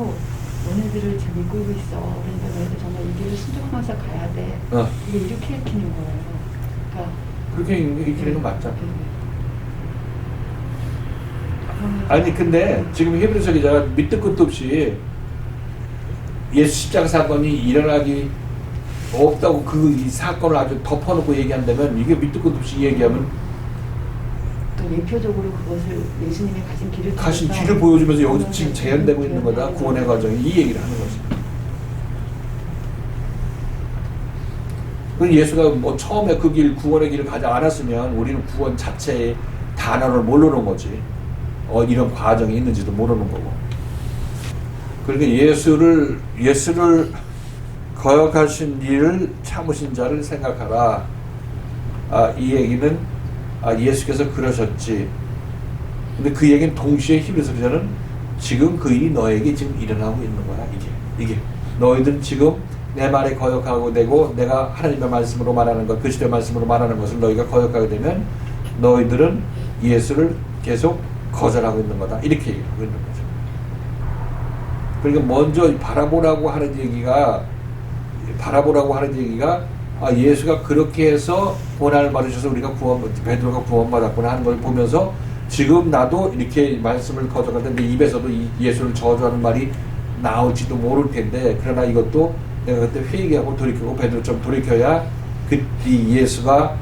너네들을 지금 이끌고 있어. 그러니까 너희들 정말 이 길을 순종하면서 가야 돼. 이게 이렇게 읽히는 거예요. 그러니까 그렇게 읽히는 건 맞죠. 아니 근데 지금 히브리서 기자가 밑도 끝도 없이 예수 십자가 사건이 일어나기 없다고 이 사건을 아주 덮어놓고 얘기한다면 이게 밑도 끝도 없이 얘기하면 또 예표적으로 그것을 예수님이 가신 길을 보여주면서 여기서 지금 재현되고 있는 거다. 구원의 과정이 이 얘기를 하는 거지. 그 예수가 뭐 처음에 그 길 구원의 길을 가지 않았으면 우리는 구원 자체의 단어를 모르는 거지. 이런 과정이 있는지도 모르는 거고. 그러니까 예수를 거역하신 일을 참으신 자를 생각하라. 이 얘기는 예수께서 그러셨지. 근데 그 얘기는 동시에 히브리서 기자는 지금 그 일이 너에게 지금 일어나고 있는 거야. 이게 너희들 지금 내 말에 거역하고 되고 내가 하나님의 말씀으로 말하는 것, 그리스도의 말씀으로 말하는 것을 너희가 거역하게 되면 너희들은 예수를 계속 거절하고 있는 거다. 이렇게 얘기하고 있는 거죠. 그러니까 먼저 바라보라고 하는 얘기가 예수가 그렇게 해서 고난을 받으셔서 우리가 베드로가 구원받았구나 하는 걸 보면서 지금 나도 이렇게 말씀을 거절할 텐데 입에서도 예수를 저주하는 말이 나올지도 모를 텐데, 그러나 이것도 내가 그때 회개하고 돌이키고 베드로처럼 돌이켜야 이 예수가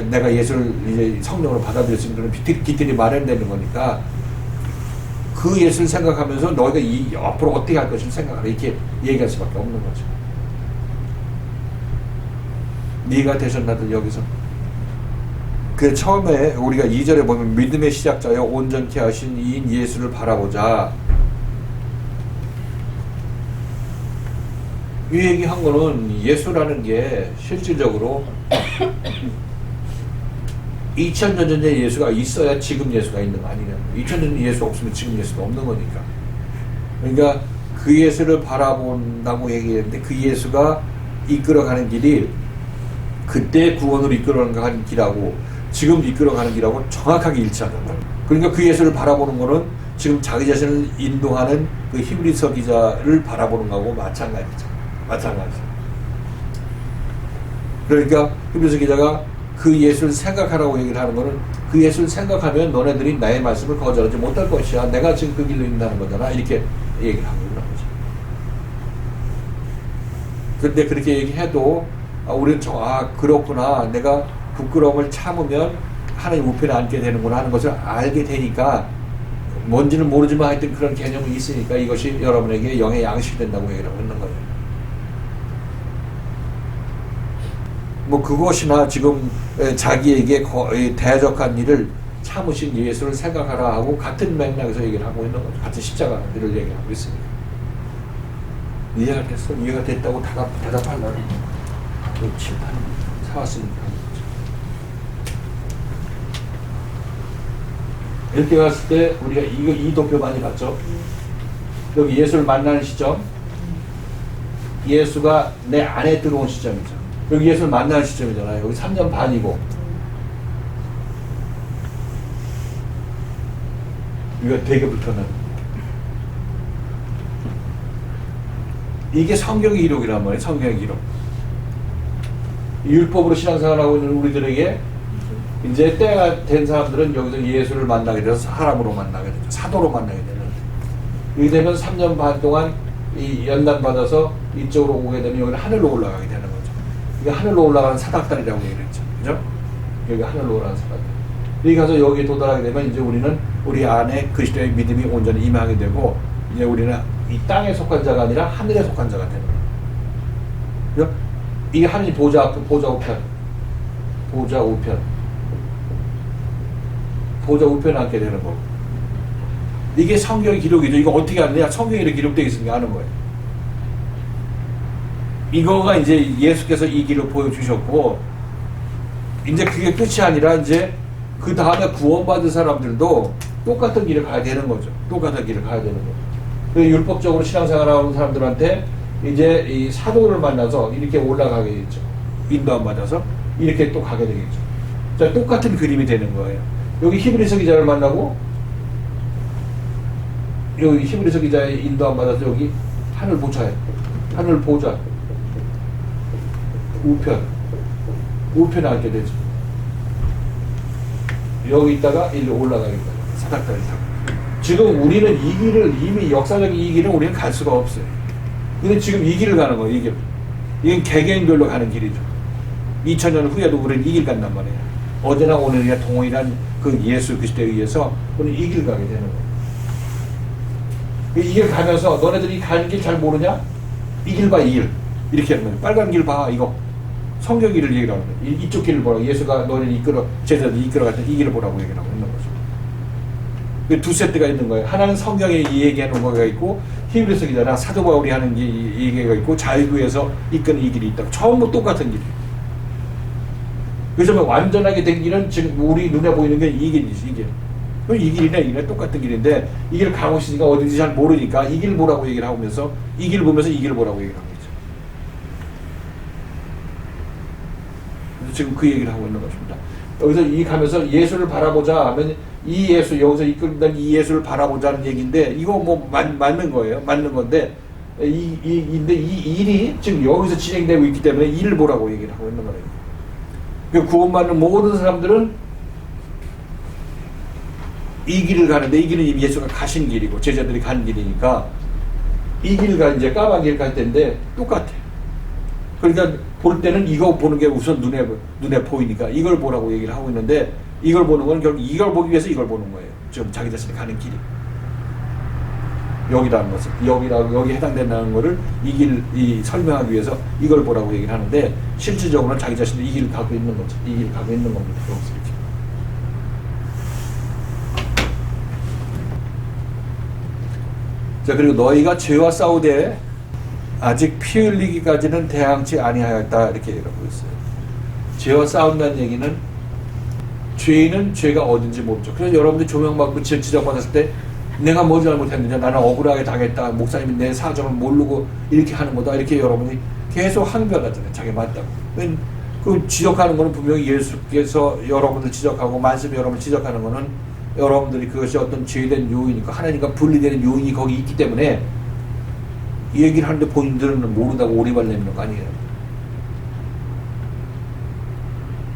내가 예수를 이제 성령으로 받아들일 수 있는 그런 깃들이 마련되는 거니까 그 예수를 생각하면서 너희가 앞으로 어떻게 할 것을 생각하라 이렇게 얘기할 수밖에 없는 거죠. 네가 되셨나들 여기서. 그 처음에 우리가 2절에 보면 믿음의 시작자여 온전케 하신 이인 예수를 바라보자. 이 얘기한 거는 예수라는 게 실질적으로 2000년 전에 예수가 있어야 지금 예수가 있는 거 아니냐. 2000년 전에 예수 없으면 지금 예수가 없는 거니까. 그러니까 그 예수를 바라본다고 얘기했는데 그 예수가 이끌어가는 길이 그때 구원으로 이끌어가는 길하고 지금 이끌어가는 길하고 정확하게 일치한다. 그러니까 그 예수를 바라보는 거는 지금 자기 자신을 인도하는 그 히브리서 기자를 바라보는 거하고 마찬가지죠. 그러니까 히브리서 기자가 그 예수를 생각하라고 얘기를 하는 거는 그 예수를 생각하면 너네들이 나의 말씀을 거절하지 못할 것이야. 내가 지금 그 길로 인도하는 거잖아. 이렇게 얘기를 하고 있는 거죠. 근데 그렇게 얘기해도 우리는 그렇구나. 내가 부끄러움을 참으면 하나님 우편에 앉게 되는구나 하는 것을 알게 되니까 뭔지는 모르지만 하여튼 그런 개념이 있으니까 이것이 여러분에게 영의 양식이 된다고 얘기를 하고 있는 거예요. 뭐 그것이나 지금 자기에게 대적한 일을 참으신 예수를 생각하라 하고 같은 맥락에서 얘기를 하고 있는 거죠. 같은 십자가를 얘기하고 있습니다. 이해가 됐어? 이해가 됐다고 대답하려고 칠판 사왔으니까. 이렇게 갔을 때 우리가 이 도표 많이 봤죠? 여기 예수를 만나는 시점, 예수가 내 안에 들어온 시점이죠. 여기 예수를 만나는 시점이잖아요. 여기 3년 반이고 이거 되게 불편한. 이게 성경의 기록이란 말이에요. 성경의 기록. 율법으로 신앙생활하고 있는 우리들에게 이제 때가 된 사람들은 여기서 예수를 만나게 돼서 사람으로 만나게 되죠. 사도로 만나게 되는. 이렇게 되면 3년 반 동안 이 연단받아서 이쪽으로 오게 되면 여기는 하늘로 올라가게 되는 거죠. 이게 하늘로 올라가는 사닥다리라고 얘기를 했죠. 그죠? 여기 하늘로 올라가는 사닥다리. 여기 가서 여기에 도달하게 되면 이제 우리는 우리 안에 그리스도의 믿음이 온전히 임하게 되고 이제 우리는 이 땅에 속한 자가 아니라 하늘에 속한 자가 되는 거예요. 그죠? 이게 하늘이 보좌 우편. 보좌 우편에 앉게 되는 거고. 이게 성경의 기록이죠. 이거 어떻게 하느냐? 성경에 이렇게 기록되어 있으니까 아는 거예요. 이거가 이제 예수께서 이 길을 보여주셨고, 이제 그게 끝이 아니라 이제 그 다음에 구원받은 사람들도 똑같은 길을 가야 되는 거죠. 똑같은 길을 가야 되는 거죠. 율법적으로 신앙생활하는 사람들한테 이제 이 사도를 만나서 이렇게 올라가게 되죠. 인도함 받아서 이렇게 또 가게 되겠죠. 자, 똑같은 그림이 되는 거예요. 여기 히브리서 기자를 만나고 여기 히브리서 기자의 인도함 받아서 여기 하늘 보좌에 하늘 보좌 우편에 앉게 되죠. 여기 있다가 일로 올라가겠다. 사닥다리 타고. 지금 우리는 이 길을 이미 역사적인 이 길은 우리는 갈 수가 없어요. 근데 지금 이 길을 가는 거예요. 이 길. 이건 개개인별로 가는 길이죠. 2000년 후에도 우리는 이 길 간단 말이에요. 어제나 오늘이나 동일한 그 예수 그리스도에 의해서 우리는 이 길 가게 되는 거예요. 이 길 가면서 너네들이 가는 길 잘 모르냐? 이 길 봐, 이 길. 이렇게 하는 거예요. 빨간 길 봐, 이거. 성경 길을 얘기를 하는 거예요. 이쪽 길을 보라고. 예수가 너네를 제자들 이끌어갔던 이 길을 보라고 얘기를 하고 있는 거죠. 두 세트가 있는 거예요. 하나는 성경에 얘기하는 거가 있고, 히브리서 기자나 사도 바울이 하는 얘기가 있고, 자유교에서 이끄는 이 길이 있다고. 전부 똑같은 길이에요. 그래서 완전하게 된 길은 지금 우리 눈에 보이는 게 이 길이지, 이 길. 이 길이나 이 길이나 똑같은 길인데, 이 길을 가고 있으니까 어딘지 잘 모르니까 이 길 보라고 얘기를 하면서, 이 길 보면서 이 길 보라고 얘기를 하고 있죠. 지금 그 얘기를 하고 있는 것입니다. 여기서 이 가면서 예수를 바라보자 하면 이 예수, 여기서 이끌던 이 예수를 바라보자는 얘기인데, 이거 뭐 맞는 거예요. 맞는 건데, 이 일이 지금 여기서 진행되고 있기 때문에 이 일을 보라고 얘기를 하고 있는 거예요. 그 구원받는 모든 사람들은 이 길을 가는데, 이 길은 이미 예수가 가신 길이고 제자들이 간 길이니까 이 길을 이제 까만 길 갈 텐데 똑같아. 그러니까 볼 때는 이거 보는 게 우선 눈에 보이니까 이걸 보라고 얘기를 하고 있는데, 이걸 보는 건 결국 이걸 보기 위해서 이걸 보는 거예요. 지금 자기 자신이 가는 길이 여기라는 것을, 여기 해당된다는 거를 이 설명하기 위해서 이걸 보라고 얘기를 하는데, 실질적으로는 자기 자신이 이 길을 가고 있는 거죠. 이 길을 가고 있는 겁니다. 여기서 이렇게. 자, 그리고 너희가 죄와 싸우되 아직 피 흘리기까지는 대항치 아니하였다, 이렇게 얘기하고 있어요. 죄와 싸운다는 얘기는, 죄인은 죄가 어딘지 모르죠. 그래서 여러분들 조명받고 지적받았을 때 내가 뭐 잘못했느냐, 나는 억울하게 당했다, 목사님이 내 사정을 모르고 이렇게 하는 거다, 이렇게 여러분이 계속 항변하잖아요. 자기 맞다고. 그 지적하는 거는 분명히 예수께서 여러분들 지적하고 말씀이 여러분을 지적하는 거는 여러분들이 그것이 어떤 죄된 요인이고 하나님과 분리되는 요인이 거기 있기 때문에 이 얘기를 하는데 본인들은 모른다고 오리발 내미는 거 아니에요.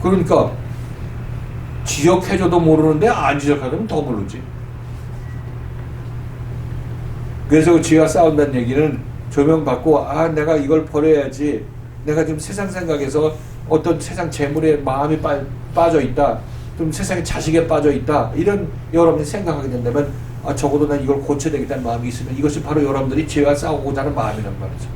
그러니까 지적해줘도 모르는데 안 지적하면 더 모르지. 그래서 죄와 싸운다는 얘기는 조명받고, 내가 이걸 버려야지, 내가 지금 세상 생각에서 어떤 세상 재물에 마음이 빠져 있다, 좀 세상에 자식에 빠져 있다, 이런 여러분이 생각하게 된다면, 적어도 난 이걸 고쳐야 되겠다는 마음이 있으면 이것이 바로 여러분들이 죄와 싸우고자 하는 마음이란 말이죠.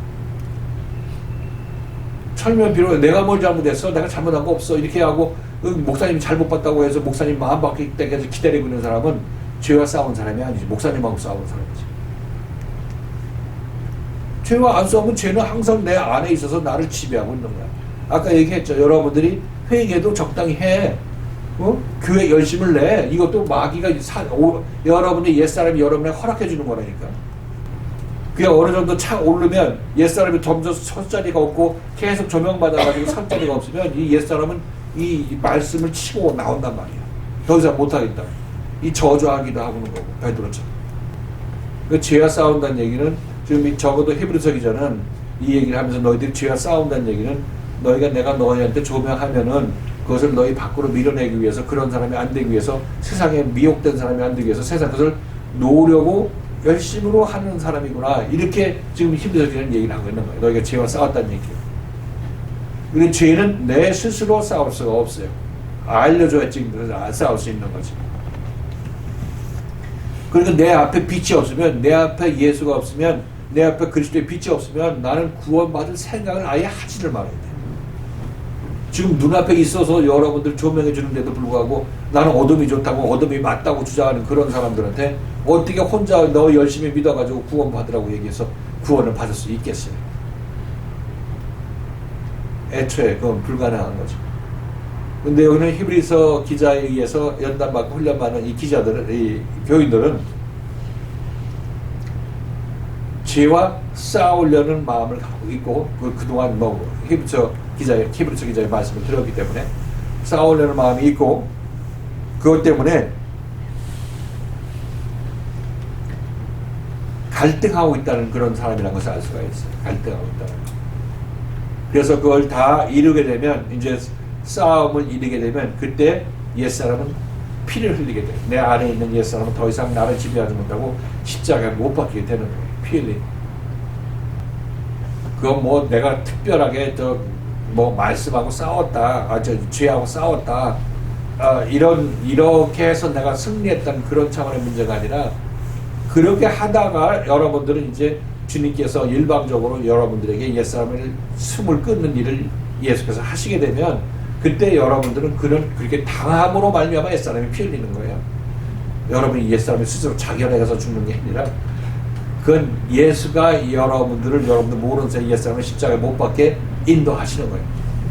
철면 비로 내가 뭘 잘못했어? 내가 잘못한 거 없어? 이렇게 하고 목사님이 잘못 봤다고 해서 목사님 마음 바뀔 때까지 기다리고 있는 사람은 죄와 싸운 사람이 아니지. 목사님하고 싸우는 사람이지. 죄와 안 싸우면 죄는 항상 내 안에 있어서 나를 지배하고 있는 거야. 아까 얘기했죠. 여러분들이 회개도 적당히 해. 교회 열심을 내. 이것도 마귀가 여러분의 옛사람이 여러분에게 허락해 주는 거라니까. 그냥 어느 정도 차 오르면 옛사람이 점점 설 자리가 없고 계속 조명받아가지고 설 자리가 없으면 이 옛사람은 이 말씀을 치고 나온단 말이야. 더 이상 못하겠다. 이 저주하기도 하고는 거고. 베드로처럼. 그 죄와 싸운다는 얘기는 지금 적어도 히브리서 기자는 이 얘기를 하면서 너희들이 죄와 싸운다는 얘기는 내가 너희한테 조명하면은 그것을 너희 밖으로 밀어내기 위해서 그런 사람이 안 되기 위해서 세상에 미혹된 사람이 안 되기 위해서 세상 것을 놓으려고 열심으로 하는 사람이구나. 이렇게 지금 히브리서 기자는 얘기를 하고 있는 거예요. 너희가 죄와 싸웠다는 얘기예요. 근데 죄는 내 스스로 싸울 수가 없어요. 알려줘야 지금 싸울 수 있는 거지. 그러니까 내 앞에 빛이 없으면, 내 앞에 예수가 없으면, 내 앞에 그리스도의 빛이 없으면 나는 구원받을 생각을 아예 하지를 말아야 돼. 지금 눈앞에 있어서 여러분들 조명해 주는데도 불구하고 나는 어둠이 좋다고 어둠이 맞다고 주장하는 그런 사람들한테 어떻게 혼자 너 열심히 믿어가지고 구원받으라고 얘기해서 구원을 받을 수 있겠어요? 애초에 그건 불가능한 거죠. 근데 여기는 히브리서 기자에 의해서 연단받고 훈련받는 이 기자들은, 이 교인들은 죄와 싸우려는 마음을 갖고 있고, 그동안 히브리서 기자의 말씀을 들었기 때문에 싸우려는 마음이 있고, 그것 때문에 갈등하고 있다는 그런 사람이라는 것을 알 수가 있어요. 갈등하고 있다는 거. 그래서 그걸 다 이루게 되면, 이제 싸움을 이루게 되면 그때 옛사람은 피를 흘리게 돼요. 내 안에 있는 옛사람은 더 이상 나를 지배하지 못하고 십자가에 못 박히게 되는 거예요. 피 흘림. 그건 뭐 내가 특별하게 말씀하고 싸웠다, 죄하고 싸웠다, 이렇게 해서 내가 승리했다는 그런 차원의 문제가 아니라, 그렇게 하다가 여러분들은 이제 주님께서 일방적으로 여러분들에게 옛사람을 숨을 끊는 일을 예수께서 하시게 되면, 그때 여러분들은 그렇게 당함으로 말미암아 옛사람이 피 흘리는 거예요. 여러분이 옛사람이 스스로 자결해서 죽는 게 아니라, 그건 예수가 여러분들 모르는 사이 옛사람을 십자가에 못 박게 인도하시는 거예요.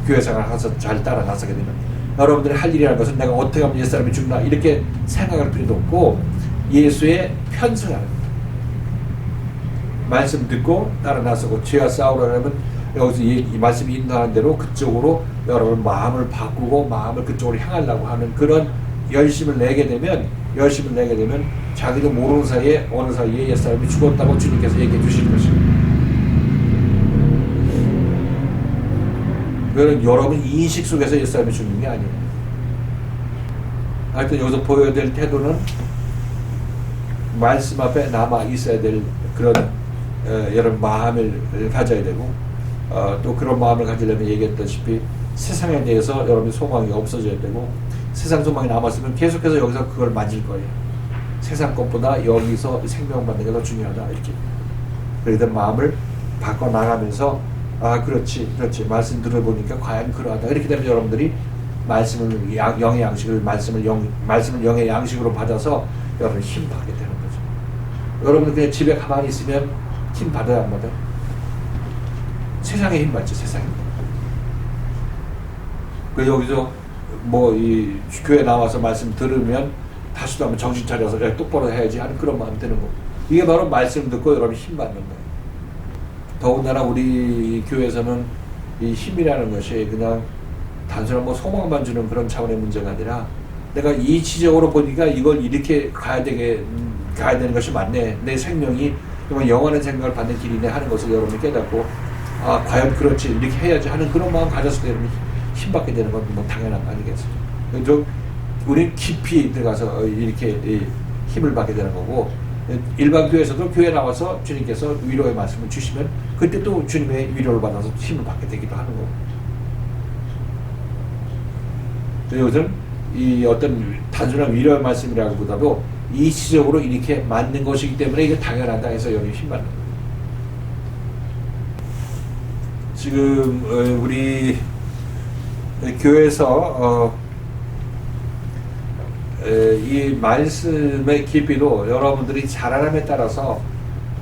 교회 생활을 해서 잘 따라 나서게 되면. 여러분들이 할 일이라는 것은 내가 어떻게 하면 옛사람이 죽나 이렇게 생각할 필요도 없고, 예수의 편승하는 거예요. 말씀 듣고 따라 나서고, 죄와 싸우려면 여기서 이 말씀이 인도하는 대로 그쪽으로 여러분 마음을 바꾸고 마음을 그쪽으로 향하려고 하는 그런 열심을 내게 되면 자기도 모르는 사이에 어느 사이에 옛사람이 죽었다고 주님께서 얘기해 주시는 것입니다. 그거는 여러분 인식 속에서 옛사람이 죽는 게 아니에요. 하여튼 여기서 보여야 될 태도는 말씀 앞에 남아 있어야 될 그런 여러분 마음을 가져야 되고, 또 그런 마음을 가지려면 얘기했다시피 세상에 대해서 여러분의 소망이 없어져야 되고, 세상 소망이 남았으면 계속해서 여기서 그걸 만질 거예요. 세상 것보다 여기서 생명받는 게 더 중요하다, 이렇게. 그래서 마음을 바꿔나가면서 그렇지 말씀 들어보니까 과연 그러하다, 이렇게 되면 여러분들이 말씀을 영의 양식을 말씀을 영의 양식으로 받아서 여러분 힘 받게 되는 거죠. 여러분 그냥 집에 가만히 있으면 힘 받아야 안 받아요? 세상에 힘 받지, 세상에. 그래서 여기서 이 교회 나와서 말씀 들으면 다시도 한번 정신 차려서 똑바로 해야지 하는 그런 마음 드는 거. 이게 바로 말씀 듣고 여러분 힘 받는 거예요. 더군다나 우리 교회에서는 이 힘이라는 것이 그냥 단순한 소망만 주는 그런 차원의 문제가 아니라, 내가 이치적으로 보니까 이걸 이렇게 가야 되는 것이 맞네. 내 생명이 영원한 생각을 받는 길이네 하는 것을 여러분이 깨닫고, 과연 그렇지, 이렇게 해야지 하는 그런 마음 가졌을 때 여러분이 힘받게 되는 건 당연한 거 아니겠어요? 좀 우리는 깊이 들어가서 이렇게 힘을 받게 되는 거고, 일반 교회에서도 교회 나와서 주님께서 위로의 말씀을 주시면 그때 또 주님의 위로를 받아서 힘을 받게 되기도 하는 거고. 이것은 이 어떤 단순한 위로의 말씀이라기보다도 이치적으로 이렇게 맞는 것이기 때문에 이게 당연하다 해서 여기 힘 받는 거예요. 지금 우리 교회에서 이 말씀의 깊이도 여러분들이 자라남에 따라서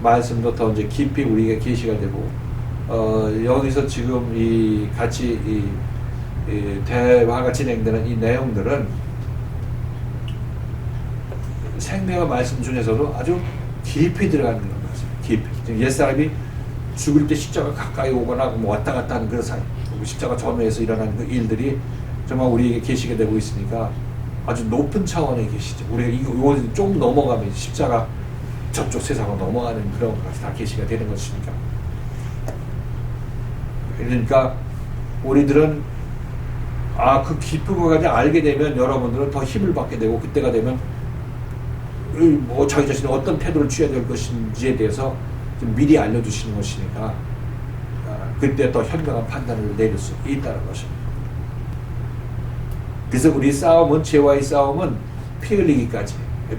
말씀도 더 이제 깊이 우리에게 계시가 되고 여기서 지금 이 같이 이 대화가 진행되는 이 내용들은 생명의 말씀 중에서도 아주 깊이 들어가는 그런 말씀. 깊이. 지금 옛사람이 죽을 때 십자가 가까이 오거나 뭐 왔다 갔다 하는 그런 사이, 십자가 전후에서 일어나는 그 일들이 정말 우리에게 계시게 되고 있으니까 아주 높은 차원에 계시죠. 우리가 이거 좀 넘어가면 십자가 저쪽 세상으로 넘어가는 그런 것이 다 계시가 되는 것이니까. 그러니까 우리들은 그 깊은 것까지 알게 되면 여러분들은 더 힘을 받게 되고 그때가 되면 뭐 자기 자신이 어떤 태도를 취해야 될 것인지에 대해서 좀 미리 알려주시는 것이니까 그때 더 현명한 판단을 내릴 수 있다는 것입니다. 그래서 우리 싸움은 죄와의 싸움은 피 흘리기까지.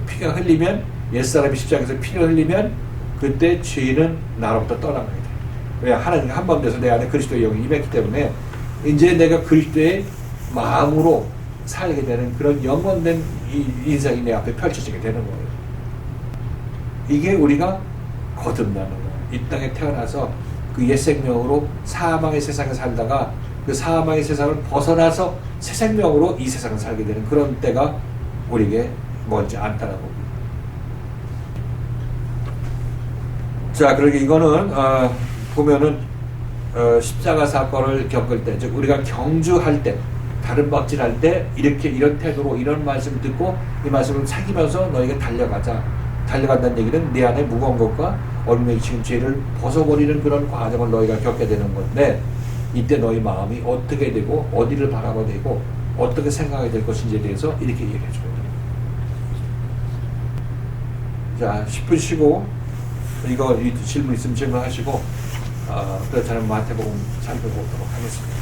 피가 흘리면 옛사람이 십자가에서 피를 흘리면 그때 죄는 나로부터 떠나가야 돼. 왜? 하나님이 한 번 돼서 내 안에 그리스도의 영이 임했기 때문에 이제 내가 그리스도의 마음으로 살게 되는 그런 영원된 인생이 내 앞에 펼쳐지게 되는 거예요. 이게 우리가 거듭나는 거예요. 이 땅에 태어나서 그 옛 생명으로 사망의 세상에 살다가 그 사망의 세상을 벗어나서 새 생명으로 이 세상을 살게 되는 그런 때가 우리에게 먼지 않다라고 봅니다. 자, 그러게 이거는 보면은 십자가 사건을 겪을 때, 즉 우리가 경주할 때, 다른 박질할 때 이렇게 이런 태도로 이런 말씀을 듣고 이 말씀을 사귀면서 너에게 달려가자. 달려간다는 얘기는 내 안에 무거운 것과 얼음에 지금 죄를 벗어버리는 그런 과정을 너희가 겪게 되는 건데 이때 너희 마음이 어떻게 되고 어디를 바라봐야 되고 어떻게 생각해야 될 것인지에 대해서 이렇게 얘기해 줘야 돼요. 자, 10분 쉬고 이거 질문 있으면 질문하시고 그렇다면 마태복음 살펴보도록 하겠습니다.